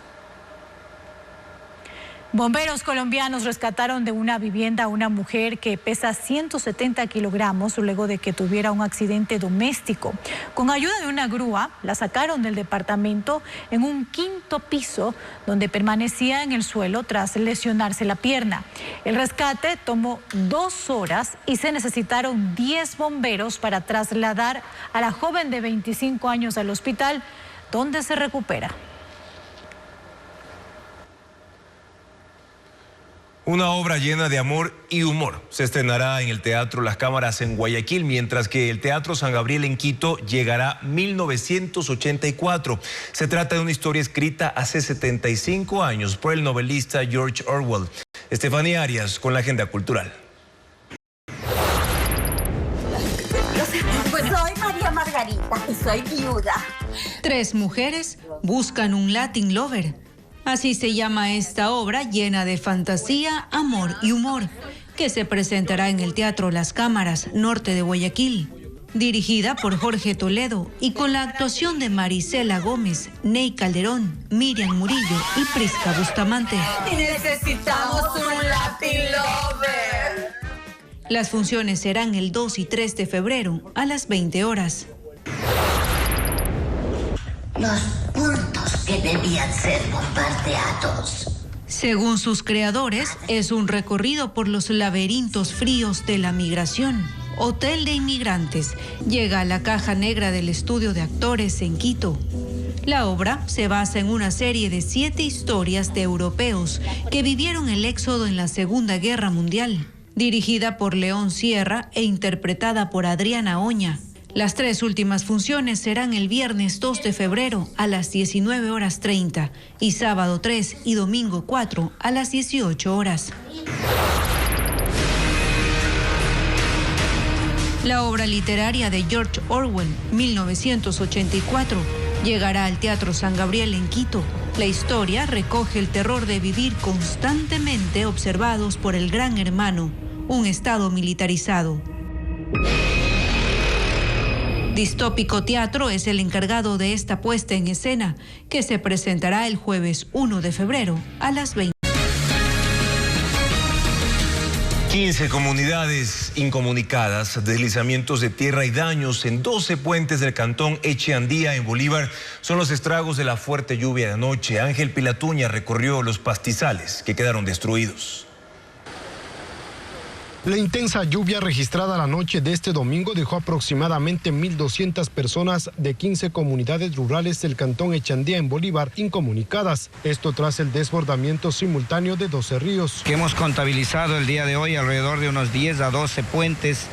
Bomberos colombianos rescataron de una vivienda a una mujer que pesa 170 kilogramos luego de que tuviera un accidente doméstico. Con ayuda de una grúa, la sacaron del departamento en un 5º piso, donde permanecía en el suelo tras lesionarse la pierna. El rescate tomó 2 horas y se necesitaron 10 bomberos para trasladar a la joven de 25 años al hospital, donde se recupera. Una obra llena de amor y humor se estrenará en el Teatro Las Cámaras en Guayaquil, mientras que el Teatro San Gabriel en Quito llegará 1984. Se trata de una historia escrita hace 75 años por el novelista George Orwell. Estefanía Arias con la agenda cultural. Soy María Margarita y soy viuda. 3 mujeres buscan un Latin lover. Así se llama esta obra llena de fantasía, amor y humor, que se presentará en el Teatro Las Cámaras, norte de Guayaquil. Dirigida por Jorge Toledo y con la actuación de Marisela Gómez, Ney Calderón, Miriam Murillo y Prisca Bustamante. Necesitamos un Latin lover. Las funciones serán el 2 y 3 de febrero a las 20 horas. Los puntos que debían ser bombardeados. Según sus creadores, es un recorrido por los laberintos fríos de la migración. Hotel de Inmigrantes llega a la Caja Negra del Estudio de Actores en Quito. La obra se basa en una serie de 7 historias de europeos que vivieron el éxodo en la Segunda Guerra Mundial, dirigida por León Sierra e interpretada por Adriana Oña. Las 3 últimas funciones serán el viernes 2 de febrero a las 19:30 y sábado 3 y domingo 4 a las 18 horas. La obra literaria de George Orwell, 1984, llegará al Teatro San Gabriel en Quito. La historia recoge el terror de vivir constantemente observados por el Gran Hermano, un estado militarizado. Distópico Teatro es el encargado de esta puesta en escena, que se presentará el jueves 1 de febrero a las 20. 15 comunidades incomunicadas, deslizamientos de tierra y daños en 12 puentes del cantón Echeandía en Bolívar son los estragos de la fuerte lluvia de anoche. Ángel Pilatuña recorrió los pastizales que quedaron destruidos. La intensa lluvia registrada la noche de este domingo dejó aproximadamente 1.200 personas de 15 comunidades rurales del cantón Echeandía en Bolívar incomunicadas. Esto tras el desbordamiento simultáneo de 12 ríos. Que hemos contabilizado el día de hoy alrededor de unos 10 a 12 puentes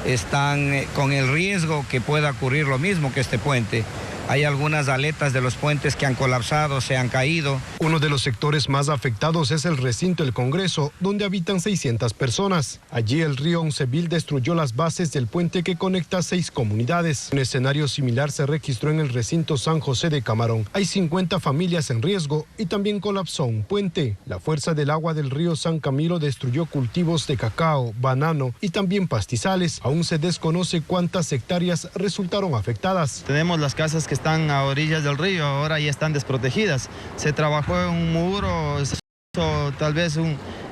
están con el riesgo que pueda ocurrir lo mismo que este puente. Hay algunas aletas de los puentes que han colapsado, se han caído. Uno de los sectores más afectados es el recinto del Congreso, donde habitan 600 personas. Allí el río Onceville destruyó las bases del puente que conecta 6 comunidades. Un escenario similar se registró en el recinto San José de Camarón. Hay 50 familias en riesgo y también colapsó un puente. La fuerza del agua del río San Camilo destruyó cultivos de cacao, banano y también pastizales. Aún se desconoce cuántas hectáreas resultaron afectadas. Tenemos las casas que están a orillas del río, ahora ya están desprotegidas. Se trabajó en un muro, tal vez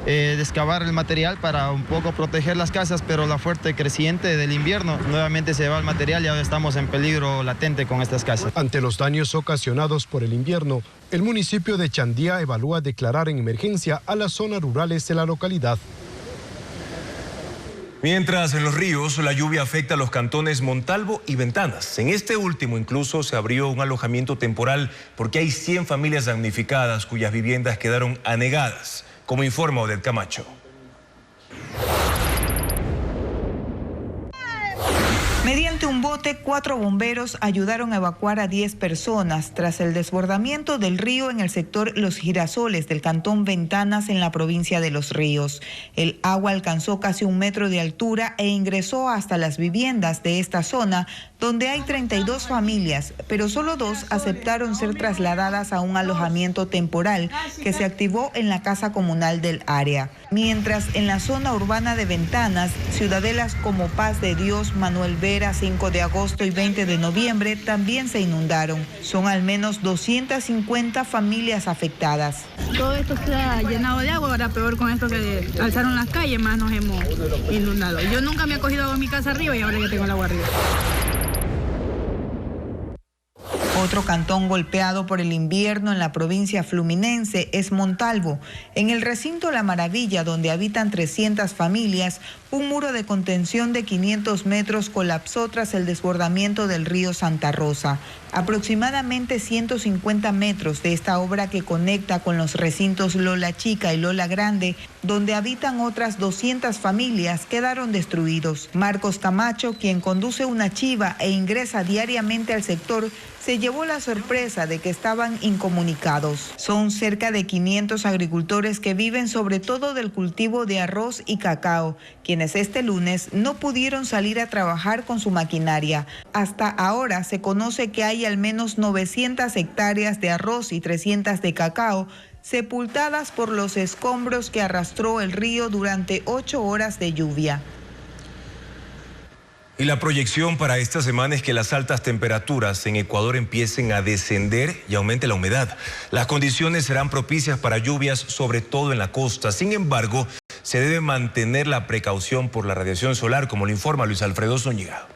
excavar el material para un poco proteger las casas, pero la fuerte creciente del invierno nuevamente se va el material y ahora estamos en peligro latente con estas casas. Ante los daños ocasionados por el invierno, el municipio de Chandía evalúa declarar en emergencia a las zonas rurales de la localidad. Mientras en los ríos la lluvia afecta a los cantones Montalvo y Ventanas. En este último incluso se abrió un alojamiento temporal porque hay 100 familias damnificadas cuyas viviendas quedaron anegadas, como informa Odette Camacho. Mediante un bote, 4 bomberos ayudaron a evacuar a 10 personas tras el desbordamiento del río en el sector Los Girasoles del cantón Ventanas en la provincia de Los Ríos. El agua alcanzó casi 1 metro de altura e ingresó hasta las viviendas de esta zona, donde hay 32 familias, pero solo 2 aceptaron ser trasladadas a un alojamiento temporal que se activó en la casa comunal del área. Mientras en la zona urbana de Ventanas, ciudadelas como Paz de Dios, Manuel Vera, 5 de agosto y 20 de noviembre también se inundaron. Son al menos 250 familias afectadas. Todo esto se ha llenado de agua, ahora peor con esto que alzaron las calles, más nos hemos inundado. Yo nunca me he cogido agua en mi casa arriba y ahora ya tengo el agua arriba. Otro cantón golpeado por el invierno en la provincia fluminense es Montalvo. En el recinto La Maravilla, donde habitan 300 familias, un muro de contención de 500 metros colapsó tras el desbordamiento del río Santa Rosa. Aproximadamente 150 metros de esta obra que conecta con los recintos Lola Chica y Lola Grande, donde habitan otras 200 familias, quedaron destruidos. Marcos Camacho, quien conduce una chiva e ingresa diariamente al sector, se llevó la sorpresa de que estaban incomunicados. Son cerca de 500 agricultores que viven sobre todo del cultivo de arroz y cacao, quienes este lunes no pudieron salir a trabajar con su maquinaria. Hasta ahora se conoce que hay al menos 900 hectáreas de arroz y 300 de cacao sepultadas por los escombros que arrastró el río durante 8 horas de lluvia. Y la proyección para esta semana es que las altas temperaturas en Ecuador empiecen a descender y aumente la humedad. Las condiciones serán propicias para lluvias, sobre todo en la costa. Sin embargo, se debe mantener la precaución por la radiación solar, como lo informa Luis Alfredo Zúñiga.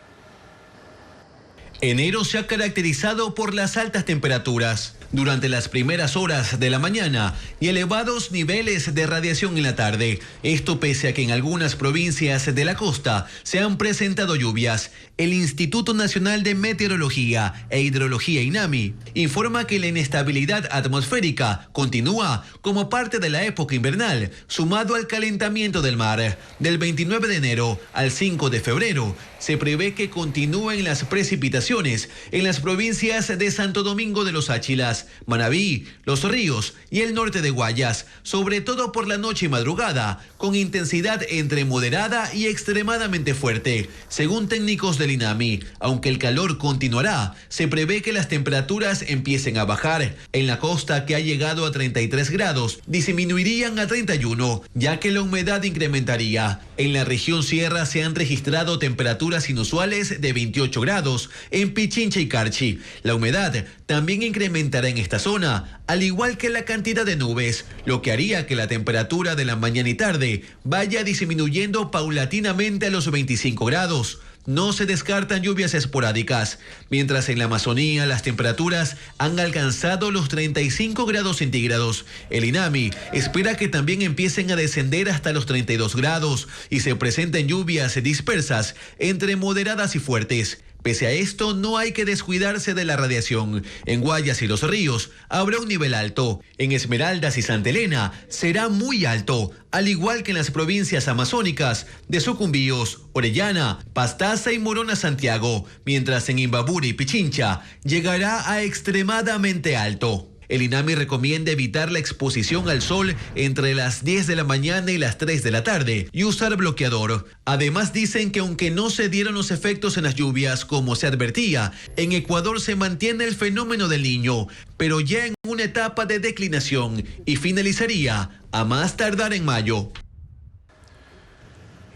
Enero se ha caracterizado por las altas temperaturas durante las primeras horas de la mañana y elevados niveles de radiación en la tarde. Esto pese a que en algunas provincias de la costa se han presentado lluvias. El Instituto Nacional de Meteorología e Hidrología INAMI informa que la inestabilidad atmosférica continúa como parte de la época invernal, sumado al calentamiento del mar. Del 29 de enero al 5 de febrero se prevé que continúen las precipitaciones en las provincias de Santo Domingo de los Áchilas, Manabí, Los Ríos y el norte de Guayas, sobre todo por la noche y madrugada, con intensidad entre moderada y extremadamente fuerte. Según técnicos del INAMI, aunque el calor continuará, se prevé que las temperaturas empiecen a bajar. En la costa, que ha llegado a 33 grados, disminuirían a 31, ya que la humedad incrementaría. En la región sierra se han registrado temperaturas inusuales de 28 grados en Pichincha y Carchi. La humedad también incrementará en esta zona, al igual que la cantidad de nubes, lo que haría que la temperatura de la mañana y tarde vaya disminuyendo paulatinamente a los 25 grados. No se descartan lluvias esporádicas, mientras en la Amazonía las temperaturas han alcanzado los 35 grados centígrados. El INAMI espera que también empiecen a descender hasta los 32 grados y se presenten lluvias dispersas entre moderadas y fuertes. Pese a esto, no hay que descuidarse de la radiación. En Guayas y Los Ríos habrá un nivel alto. En Esmeraldas y Santa Elena será muy alto, al igual que en las provincias amazónicas de Sucumbíos, Orellana, Pastaza y Morona Santiago, mientras en Imbabura y Pichincha llegará a extremadamente alto. El INAMI recomienda evitar la exposición al sol entre las 10 de la mañana y las 3 de la tarde y usar bloqueador. Además dicen que aunque no se dieron los efectos en las lluvias como se advertía, en Ecuador se mantiene el fenómeno del Niño, pero ya en una etapa de declinación y finalizaría a más tardar en mayo.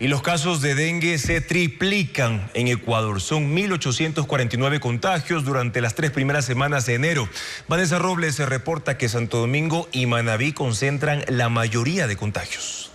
Y los casos de dengue se triplican en Ecuador. Son 1.849 contagios durante las 3 primeras semanas de enero. Vanessa Robles se reporta que Santo Domingo y Manabí concentran la mayoría de contagios.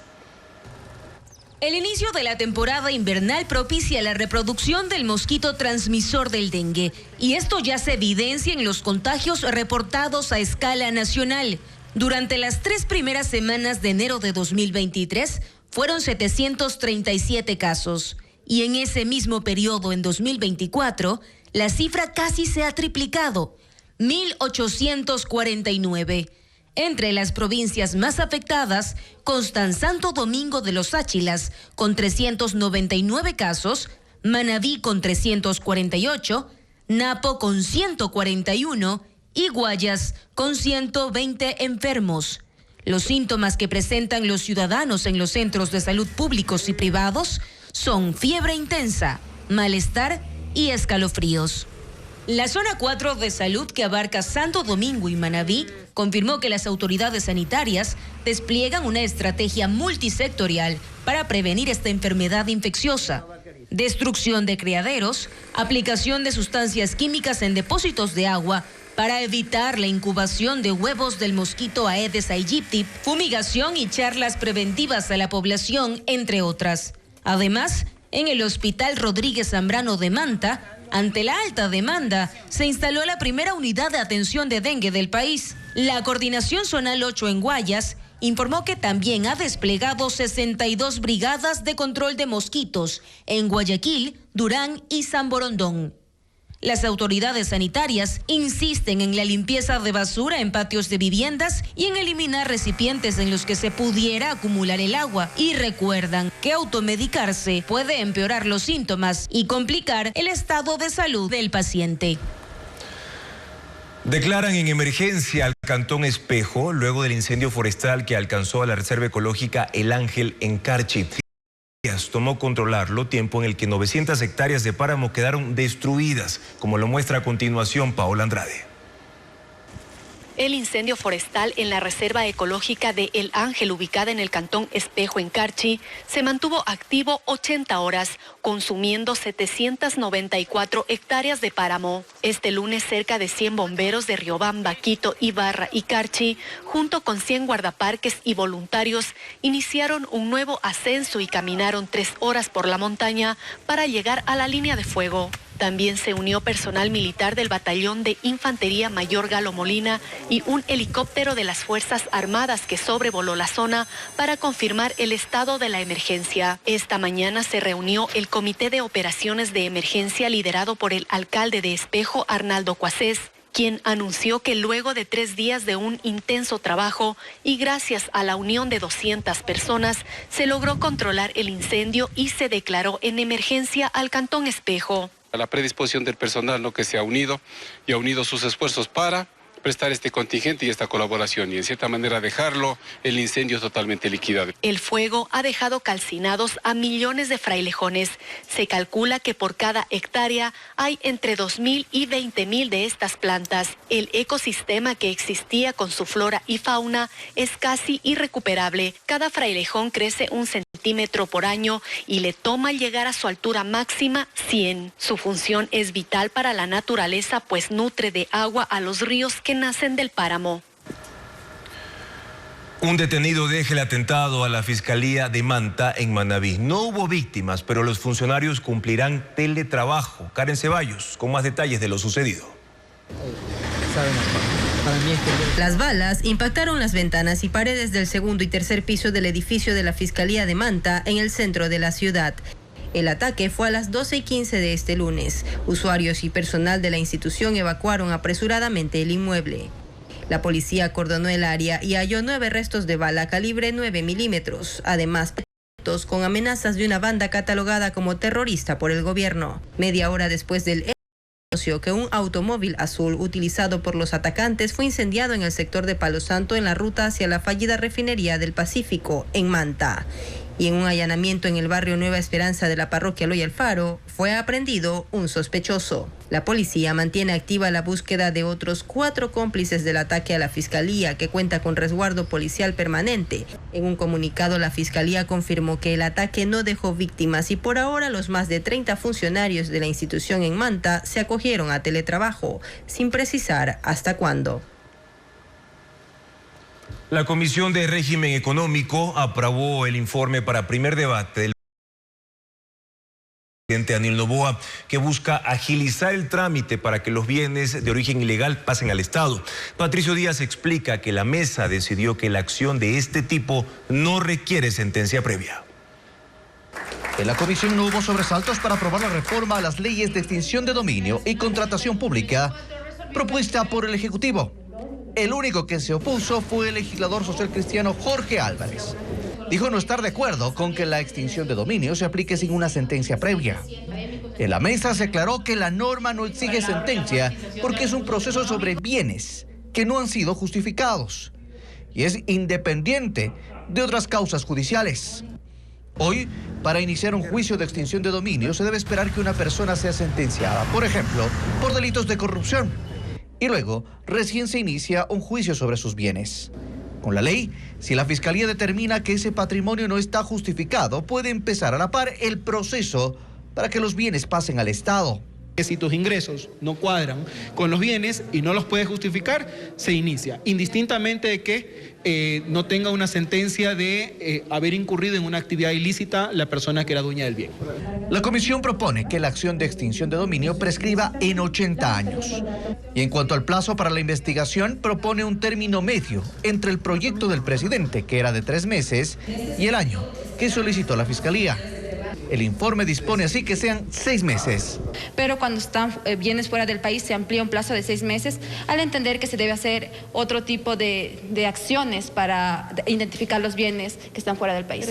El inicio de la temporada invernal propicia la reproducción del mosquito transmisor del dengue. Y esto ya se evidencia en los contagios reportados a escala nacional. Durante las 3 primeras semanas de enero de 2023, fueron 737 casos y en ese mismo periodo en 2024 la cifra casi se ha triplicado, 1.849. Entre las provincias más afectadas constan Santo Domingo de los Áchilas con 399 casos, Manabí con 348, Napo con 141 y Guayas con 120 enfermos. Los síntomas que presentan los ciudadanos en los centros de salud públicos y privados son fiebre intensa, malestar y escalofríos. La zona 4 de salud, que abarca Santo Domingo y Manabí, confirmó que las autoridades sanitarias despliegan una estrategia multisectorial para prevenir esta enfermedad infecciosa. Destrucción de criaderos, aplicación de sustancias químicas en depósitos de agua para evitar la incubación de huevos del mosquito Aedes aegypti, fumigación y charlas preventivas a la población, entre otras. Además, en el Hospital Rodríguez Zambrano de Manta, ante la alta demanda, se instaló la primera unidad de atención de dengue del país. La Coordinación Zonal 8 en Guayas informó que también ha desplegado 62 brigadas de control de mosquitos en Guayaquil, Durán y San Borondón. Las autoridades sanitarias insisten en la limpieza de basura en patios de viviendas y en eliminar recipientes en los que se pudiera acumular el agua. Y recuerdan que automedicarse puede empeorar los síntomas y complicar el estado de salud del paciente. Declaran en emergencia al Cantón Espejo luego del incendio forestal que alcanzó a la Reserva Ecológica El Ángel en Carchi. Tomó controlarlo, tiempo en el que 900 hectáreas de páramo quedaron destruidas, como lo muestra a continuación Paola Andrade. El incendio forestal en la Reserva Ecológica de El Ángel, ubicada en el Cantón Espejo en Carchi, se mantuvo activo 80 horas, consumiendo 794 hectáreas de páramo. Este lunes, cerca de 100 bomberos de Riobamba, Quito, Ibarra y Carchi, junto con 100 guardaparques y voluntarios, iniciaron un nuevo ascenso y caminaron 3 horas por la montaña para llegar a la línea de fuego. También se unió personal militar del Batallón de Infantería Mayor Galo Molina y un helicóptero de las Fuerzas Armadas que sobrevoló la zona para confirmar el estado de la emergencia. Esta mañana se reunió el Comité de Operaciones de Emergencia liderado por el alcalde de Espejo, Arnaldo Cuacés, quien anunció que luego de 3 días de un intenso trabajo y gracias a la unión de 200 personas, se logró controlar el incendio y se declaró en emergencia al Cantón Espejo. A la predisposición del personal, que se ha unido y ha unido sus esfuerzos para prestar este contingente y esta colaboración y en cierta manera dejarlo el incendio totalmente liquidado. El fuego ha dejado calcinados a millones de frailejones. Se calcula que por cada hectárea hay entre 2.000 y 20.000 de estas plantas. El ecosistema que existía con su flora y fauna es casi irrecuperable. Cada frailejón crece 1 centímetro por año y le toma al llegar a su altura máxima 100. Su función es vital para la naturaleza, pues nutre de agua a los ríos que nacen del páramo. Un detenido deja el atentado a la Fiscalía de Manta en Manabí. No hubo víctimas, pero los funcionarios cumplirán teletrabajo. Karen Ceballos, con más detalles de lo sucedido. Las balas impactaron las ventanas y paredes del segundo y tercer piso del edificio de la Fiscalía de Manta en el centro de la ciudad. El ataque fue a las 12:15 de este lunes. Usuarios y personal de la institución evacuaron apresuradamente el inmueble. La policía acordonó el área y halló 9 restos de bala calibre 9 milímetros, además con amenazas de una banda catalogada como terrorista por el gobierno. Media hora después del anunció que un automóvil azul utilizado por los atacantes fue incendiado en el sector de Palo Santo en la ruta hacia la fallida refinería del Pacífico, en Manta. Y en un allanamiento en el barrio Nueva Esperanza de la parroquia Loy Alfaro, fue aprehendido un sospechoso. La policía mantiene activa la búsqueda de otros 4 cómplices del ataque a la Fiscalía, que cuenta con resguardo policial permanente. En un comunicado, la Fiscalía confirmó que el ataque no dejó víctimas y por ahora los más de 30 funcionarios de la institución en Manta se acogieron a teletrabajo, sin precisar hasta cuándo. La Comisión de Régimen Económico aprobó el informe para primer debate del presidente Daniel Noboa, que busca agilizar el trámite para que los bienes de origen ilegal pasen al Estado. Patricio Díaz explica que la mesa decidió que la acción de este tipo no requiere sentencia previa. En la comisión no hubo sobresaltos para aprobar la reforma a las leyes de extinción de dominio y contratación pública propuesta por el Ejecutivo. El único que se opuso fue el legislador social cristiano Jorge Álvarez. Dijo no estar de acuerdo con que la extinción de dominio se aplique sin una sentencia previa. En la mesa se aclaró que la norma no exige sentencia porque es un proceso sobre bienes que no han sido justificados y es independiente de otras causas judiciales. Hoy, para iniciar un juicio de extinción de dominio, se debe esperar que una persona sea sentenciada, por ejemplo, por delitos de corrupción. Y luego, recién se inicia un juicio sobre sus bienes. Con la ley, si la Fiscalía determina que ese patrimonio no está justificado, puede empezar a la par el proceso para que los bienes pasen al Estado. Si tus ingresos no cuadran con los bienes y no los puedes justificar, se inicia, indistintamente de que no tenga una sentencia de haber incurrido en una actividad ilícita la persona que era dueña del bien. La comisión propone que la acción de extinción de dominio prescriba en 80 años. Y en cuanto al plazo para la investigación, propone un término medio entre el proyecto del presidente, que era de 3 meses, y el año que solicitó la Fiscalía. El informe dispone así que sean 6 meses. Pero cuando están bienes fuera del país se amplía un plazo de 6 meses al entender que se debe hacer otro tipo de acciones para identificar los bienes que están fuera del país.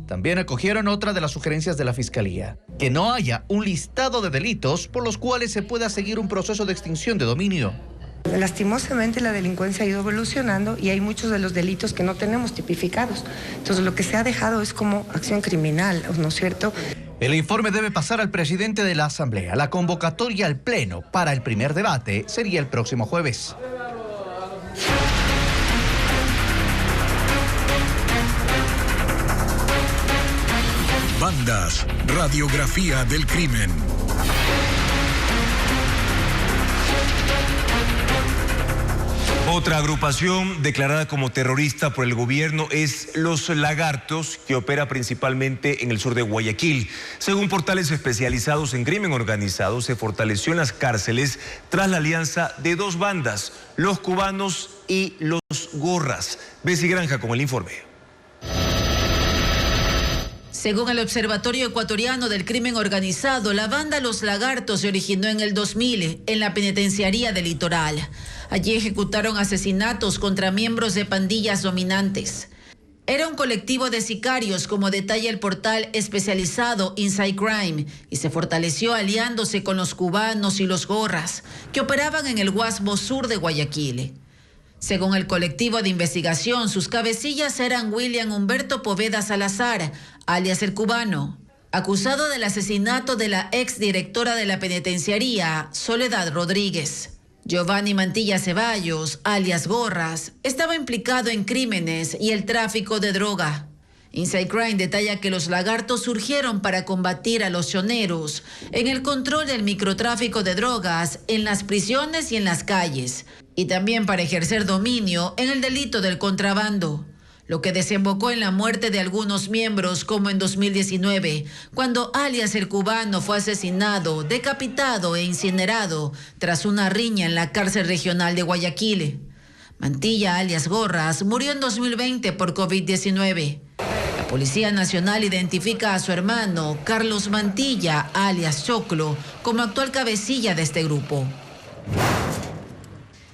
También acogieron otra de las sugerencias de la Fiscalía, que no haya un listado de delitos por los cuales se pueda seguir un proceso de extinción de dominio. Lastimosamente la delincuencia ha ido evolucionando y hay muchos de los delitos que no tenemos tipificados. Entonces lo que se ha dejado es como acción criminal, ¿no es cierto? El informe debe pasar al presidente de la Asamblea. La convocatoria al Pleno para el primer debate sería el próximo jueves. Bandas, radiografía del crimen. Otra agrupación declarada como terrorista por el gobierno es Los Lagartos, que opera principalmente en el sur de Guayaquil. Según portales especializados en crimen organizado, se fortaleció en las cárceles tras la alianza de 2 bandas, los cubanos y los gorras. Bessie Granja con el informe. Según el Observatorio Ecuatoriano del Crimen Organizado, la banda Los Lagartos se originó en el 2000 en la penitenciaría del Litoral. Allí ejecutaron asesinatos contra miembros de pandillas dominantes. Era un colectivo de sicarios, como detalla el portal especializado Inside Crime, y se fortaleció aliándose con los cubanos y los gorras, que operaban en el Guasmo Sur de Guayaquil. Según el colectivo de investigación, sus cabecillas eran William Humberto Poveda Salazar, alias el Cubano, acusado del asesinato de la exdirectora de la penitenciaría, Soledad Rodríguez. Giovanni Mantilla Ceballos, alias Gorras, estaba implicado en crímenes y el tráfico de droga. Inside Crime detalla que los lagartos surgieron para combatir a los choneros en el control del microtráfico de drogas en las prisiones y en las calles, y también para ejercer dominio en el delito del contrabando, lo que desembocó en la muerte de algunos miembros, como en 2019, cuando alias el Cubano fue asesinado, decapitado e incinerado tras una riña en la cárcel regional de Guayaquil. Mantilla, alias Gorras, murió en 2020 por COVID-19. La Policía Nacional identifica a su hermano, Carlos Mantilla, alias Choclo, como actual cabecilla de este grupo.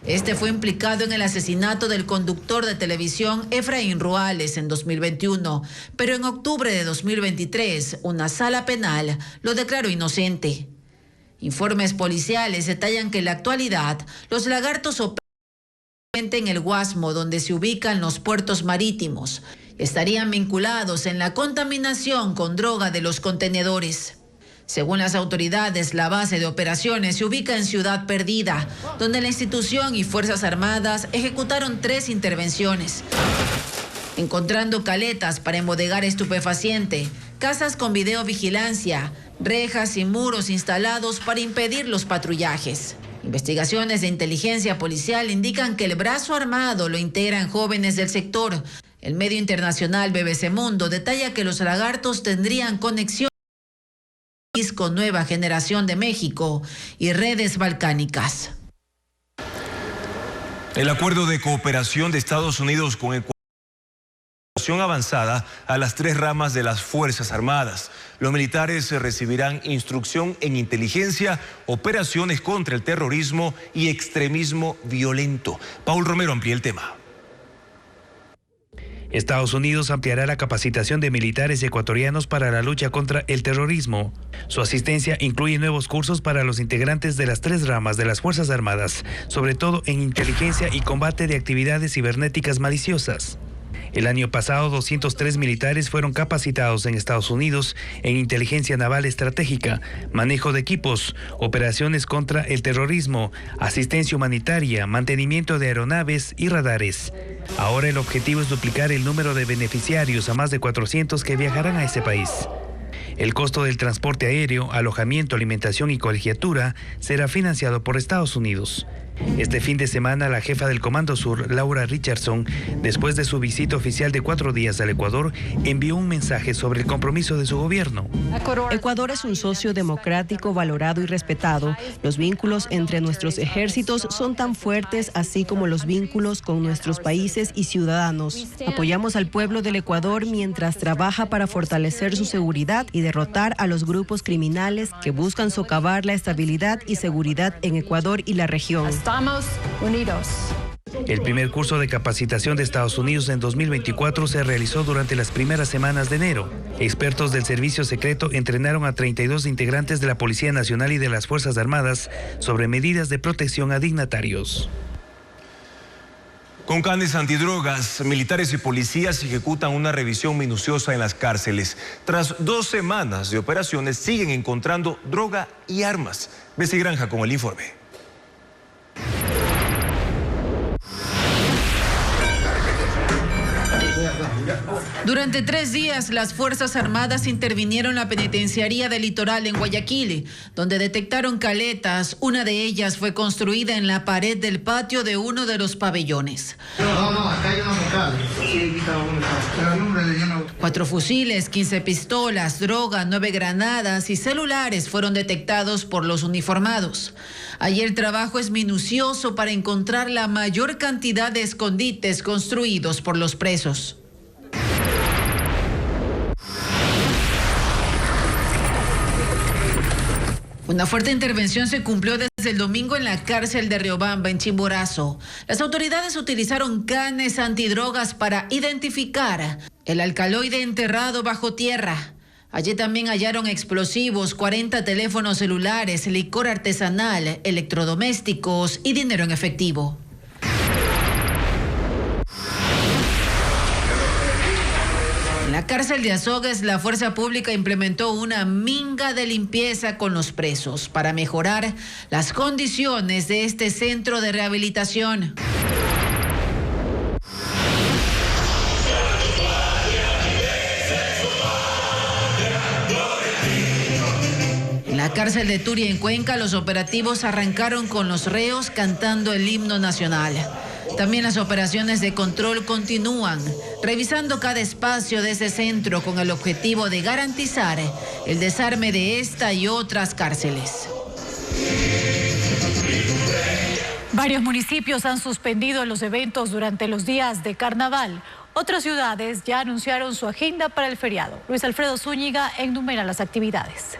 Este fue implicado en el asesinato del conductor de televisión Efraín Ruales en 2021, pero en octubre de 2023, una sala penal lo declaró inocente. Informes policiales detallan que en la actualidad los lagartos operan en el Guasmo, donde se ubican los puertos marítimos. Estarían vinculados en la contaminación con droga de los contenedores. Según las autoridades, la base de operaciones se ubica en Ciudad Perdida, donde la institución y Fuerzas Armadas ejecutaron 3 intervenciones, encontrando caletas para embodegar estupefaciente, casas con videovigilancia, rejas y muros instalados para impedir los patrullajes. Investigaciones de inteligencia policial indican que el brazo armado lo integran jóvenes del sector. El medio internacional BBC Mundo detalla que los lagartos tendrían conexión con Nueva Generación de México y redes balcánicas. El acuerdo de cooperación de Estados Unidos con Ecuador avanzada a las 3 ramas de las Fuerzas Armadas. Los militares recibirán instrucción en inteligencia, operaciones contra el terrorismo y extremismo violento. Paul Romero amplía el tema. Estados Unidos ampliará la capacitación de militares ecuatorianos para la lucha contra el terrorismo. Su asistencia incluye nuevos cursos para los integrantes de las 3 ramas de las Fuerzas Armadas, sobre todo en inteligencia y combate de actividades cibernéticas maliciosas. El año pasado, 203 militares fueron capacitados en Estados Unidos en inteligencia naval estratégica, manejo de equipos, operaciones contra el terrorismo, asistencia humanitaria, mantenimiento de aeronaves y radares. Ahora el objetivo es duplicar el número de beneficiarios a más de 400 que viajarán a ese país. El costo del transporte aéreo, alojamiento, alimentación y colegiatura será financiado por Estados Unidos. Este fin de semana, la jefa del Comando Sur, Laura Richardson, después de su visita oficial de 4 días al Ecuador, envió un mensaje sobre el compromiso de su gobierno. Ecuador es un socio democrático, valorado y respetado. Los vínculos entre nuestros ejércitos son tan fuertes, así como los vínculos con nuestros países y ciudadanos. Apoyamos al pueblo del Ecuador mientras trabaja para fortalecer su seguridad y derrotar a los grupos criminales que buscan socavar la estabilidad y seguridad en Ecuador y la región. Estamos unidos. El primer curso de capacitación de Estados Unidos en 2024 se realizó durante las primeras semanas de enero. Expertos del Servicio Secreto entrenaron a 32 integrantes de la Policía Nacional y de las Fuerzas Armadas sobre medidas de protección a dignatarios. Con canes antidrogas, militares y policías ejecutan una revisión minuciosa en las cárceles. Tras 2 semanas de operaciones, siguen encontrando droga y armas. Bessie Granja con el informe. Durante 3 días, las Fuerzas Armadas intervinieron en la penitenciaría del Litoral en Guayaquil, donde detectaron caletas. Una de ellas fue construida en la pared del patio de uno de los pabellones. 4 fusiles, 15 pistolas, droga, 9 granadas y celulares fueron detectados por los uniformados. Allí el trabajo es minucioso para encontrar la mayor cantidad de escondites construidos por los presos. Una fuerte intervención se cumplió desde el domingo en la cárcel de Riobamba, en Chimborazo. Las autoridades utilizaron canes antidrogas para identificar el alcaloide enterrado bajo tierra. Allí también hallaron explosivos, 40 teléfonos celulares, licor artesanal, electrodomésticos y dinero en efectivo. En la cárcel de Azogues, la fuerza pública implementó una minga de limpieza con los presos para mejorar las condiciones de este centro de rehabilitación. En la cárcel de Turia, en Cuenca, los operativos arrancaron con los reos cantando el himno nacional. También las operaciones de control continúan, revisando cada espacio de ese centro con el objetivo de garantizar el desarme de esta y otras cárceles. Varios municipios han suspendido los eventos durante los días de carnaval. Otras ciudades ya anunciaron su agenda para el feriado. Luis Alfredo Zúñiga enumera las actividades.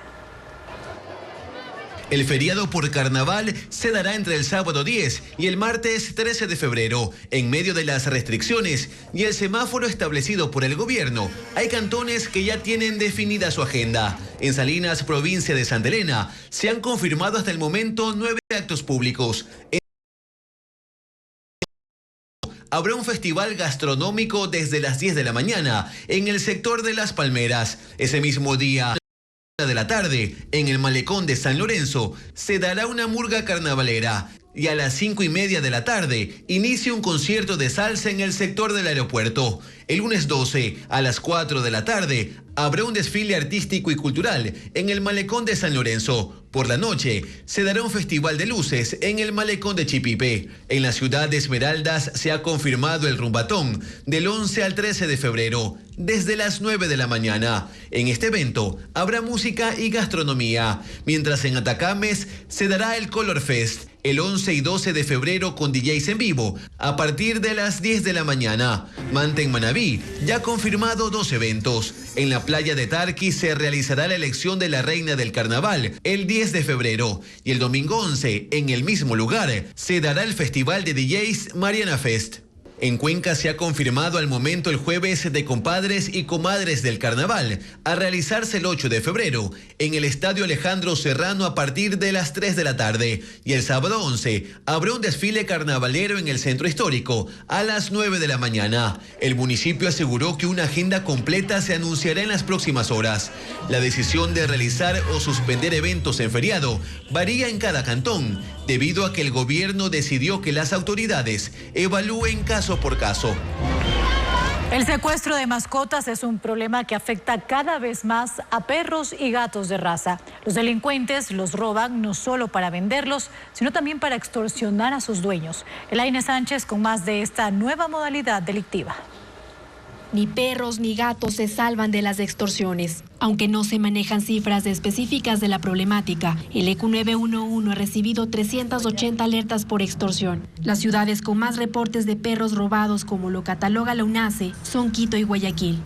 El feriado por carnaval se dará entre el sábado 10 y el martes 13 de febrero. En medio de las restricciones y el semáforo establecido por el gobierno, hay cantones que ya tienen definida su agenda. En Salinas, provincia de Santa Elena, se han confirmado hasta el momento 9 actos públicos. Habrá un festival gastronómico desde las 10 de la mañana en el sector de Las Palmeras. Ese mismo día, de la tarde, en el malecón de San Lorenzo, se dará una murga carnavalera y a las 5:30 de la tarde inicia un concierto de salsa en el sector del aeropuerto. El lunes 12, a las 4 de la tarde, habrá un desfile artístico y cultural en el malecón de San Lorenzo. Por la noche, se dará un festival de luces en el malecón de Chipipe. En la ciudad de Esmeraldas se ha confirmado el rumbatón del 11 al 13 de febrero, desde las 9 de la mañana. En este evento habrá música y gastronomía, mientras en Atacames se dará el Color Fest el 11 y 12 de febrero con DJs en vivo a partir de las 10 de la mañana. Manta en Manabí ya ha confirmado 2 eventos. En la playa de Tarqui se realizará la elección de la reina del carnaval el 10 de febrero y el domingo 11 en el mismo lugar se dará el festival de DJs Mariana Fest. En Cuenca se ha confirmado al momento el jueves de compadres y comadres del carnaval, a realizarse el 8 de febrero en el Estadio Alejandro Serrano a partir de las 3 de la tarde. Y el sábado 11 habrá un desfile carnavalero en el centro histórico a las 9 de la mañana. El municipio aseguró que una agenda completa se anunciará en las próximas horas. La decisión de realizar o suspender eventos en feriado varía en cada cantón, debido a que el gobierno decidió que las autoridades evalúen caso por caso. El secuestro de mascotas es un problema que afecta cada vez más a perros y gatos de raza. Los delincuentes los roban no solo para venderlos, sino también para extorsionar a sus dueños. Elaine Sánchez con más de esta nueva modalidad delictiva. Ni perros ni gatos se salvan de las extorsiones. Aunque no se manejan cifras específicas de la problemática, el ECU 911 ha recibido 380 alertas por extorsión. Las ciudades con más reportes de perros robados, como lo cataloga la UNACE, son Quito y Guayaquil.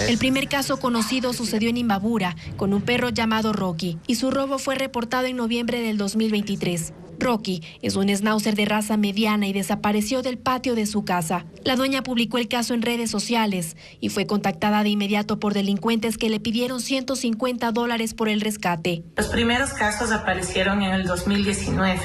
El primer caso conocido sucedió en Imbabura, con un perro llamado Rocky, y su robo fue reportado en noviembre del 2023. Rocky es un schnauzer de raza mediana y desapareció del patio de su casa. La dueña publicó el caso en redes sociales y fue contactada de inmediato por delincuentes que le pidieron $150 por el rescate. Los primeros casos aparecieron en el 2019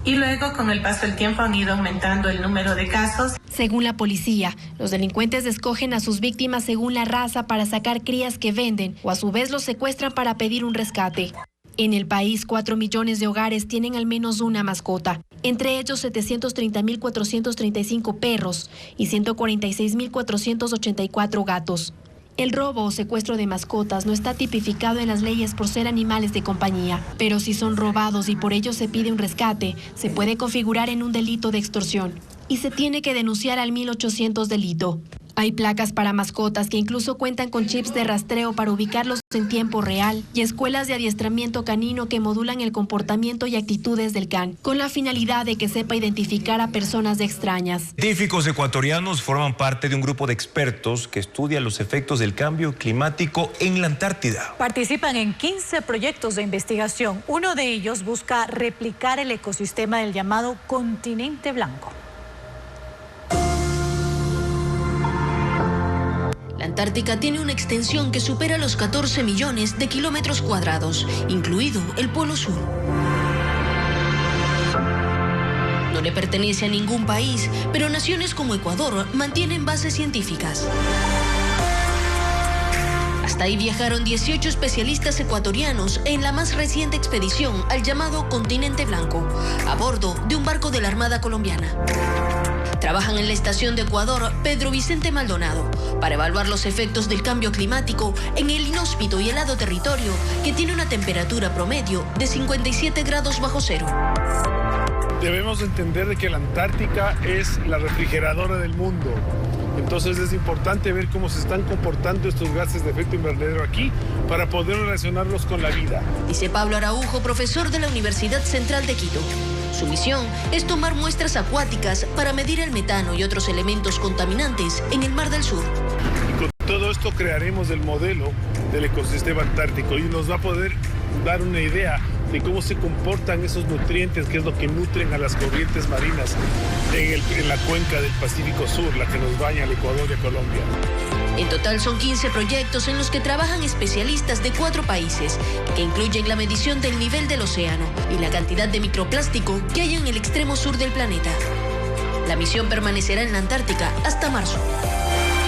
y luego con el paso del tiempo han ido aumentando el número de casos. Según la policía, los delincuentes escogen a sus víctimas según la raza para sacar crías que venden o a su vez los secuestran para pedir un rescate. En el país, 4 millones de hogares tienen al menos una mascota, entre ellos 730.435 perros y 146.484 gatos. El robo o secuestro de mascotas no está tipificado en las leyes por ser animales de compañía, pero si son robados y por ello se pide un rescate, se puede configurar en un delito de extorsión y se tiene que denunciar al 1800 delito. Hay placas para mascotas que incluso cuentan con chips de rastreo para ubicarlos en tiempo real y escuelas de adiestramiento canino que modulan el comportamiento y actitudes del can, con la finalidad de que sepa identificar a personas extrañas. Científicos ecuatorianos forman parte de un grupo de expertos que estudia los efectos del cambio climático en la Antártida. Participan en 15 proyectos de investigación. Uno de ellos busca replicar el ecosistema del llamado continente blanco. La Antártica tiene una extensión que supera los 14 millones de kilómetros cuadrados, incluido el Polo Sur. No le pertenece a ningún país, pero naciones como Ecuador mantienen bases científicas. Hasta ahí viajaron 18 especialistas ecuatorianos en la más reciente expedición al llamado Continente Blanco, a bordo de un barco de la Armada colombiana. Trabajan en la estación de Ecuador Pedro Vicente Maldonado para evaluar los efectos del cambio climático en el inhóspito y helado territorio que tiene una temperatura promedio de 57 grados bajo cero. Debemos entender que la Antártica es la refrigeradora del mundo. Entonces es importante ver cómo se están comportando estos gases de efecto invernadero aquí para poder relacionarlos con la vida. Dice Pablo Araujo, profesor de la Universidad Central de Quito. Su misión es tomar muestras acuáticas para medir el metano y otros elementos contaminantes en el Mar del Sur. Y con todo esto crearemos el modelo del ecosistema antártico y nos va a poder dar una idea de cómo se comportan esos nutrientes, que es lo que nutren a las corrientes marinas en la cuenca del Pacífico Sur, la que nos baña al Ecuador y a Colombia. En total son 15 proyectos en los que trabajan especialistas de 4 países, que incluyen la medición del nivel del océano y la cantidad de microplástico que hay en el extremo sur del planeta. La misión permanecerá en la Antártica hasta marzo.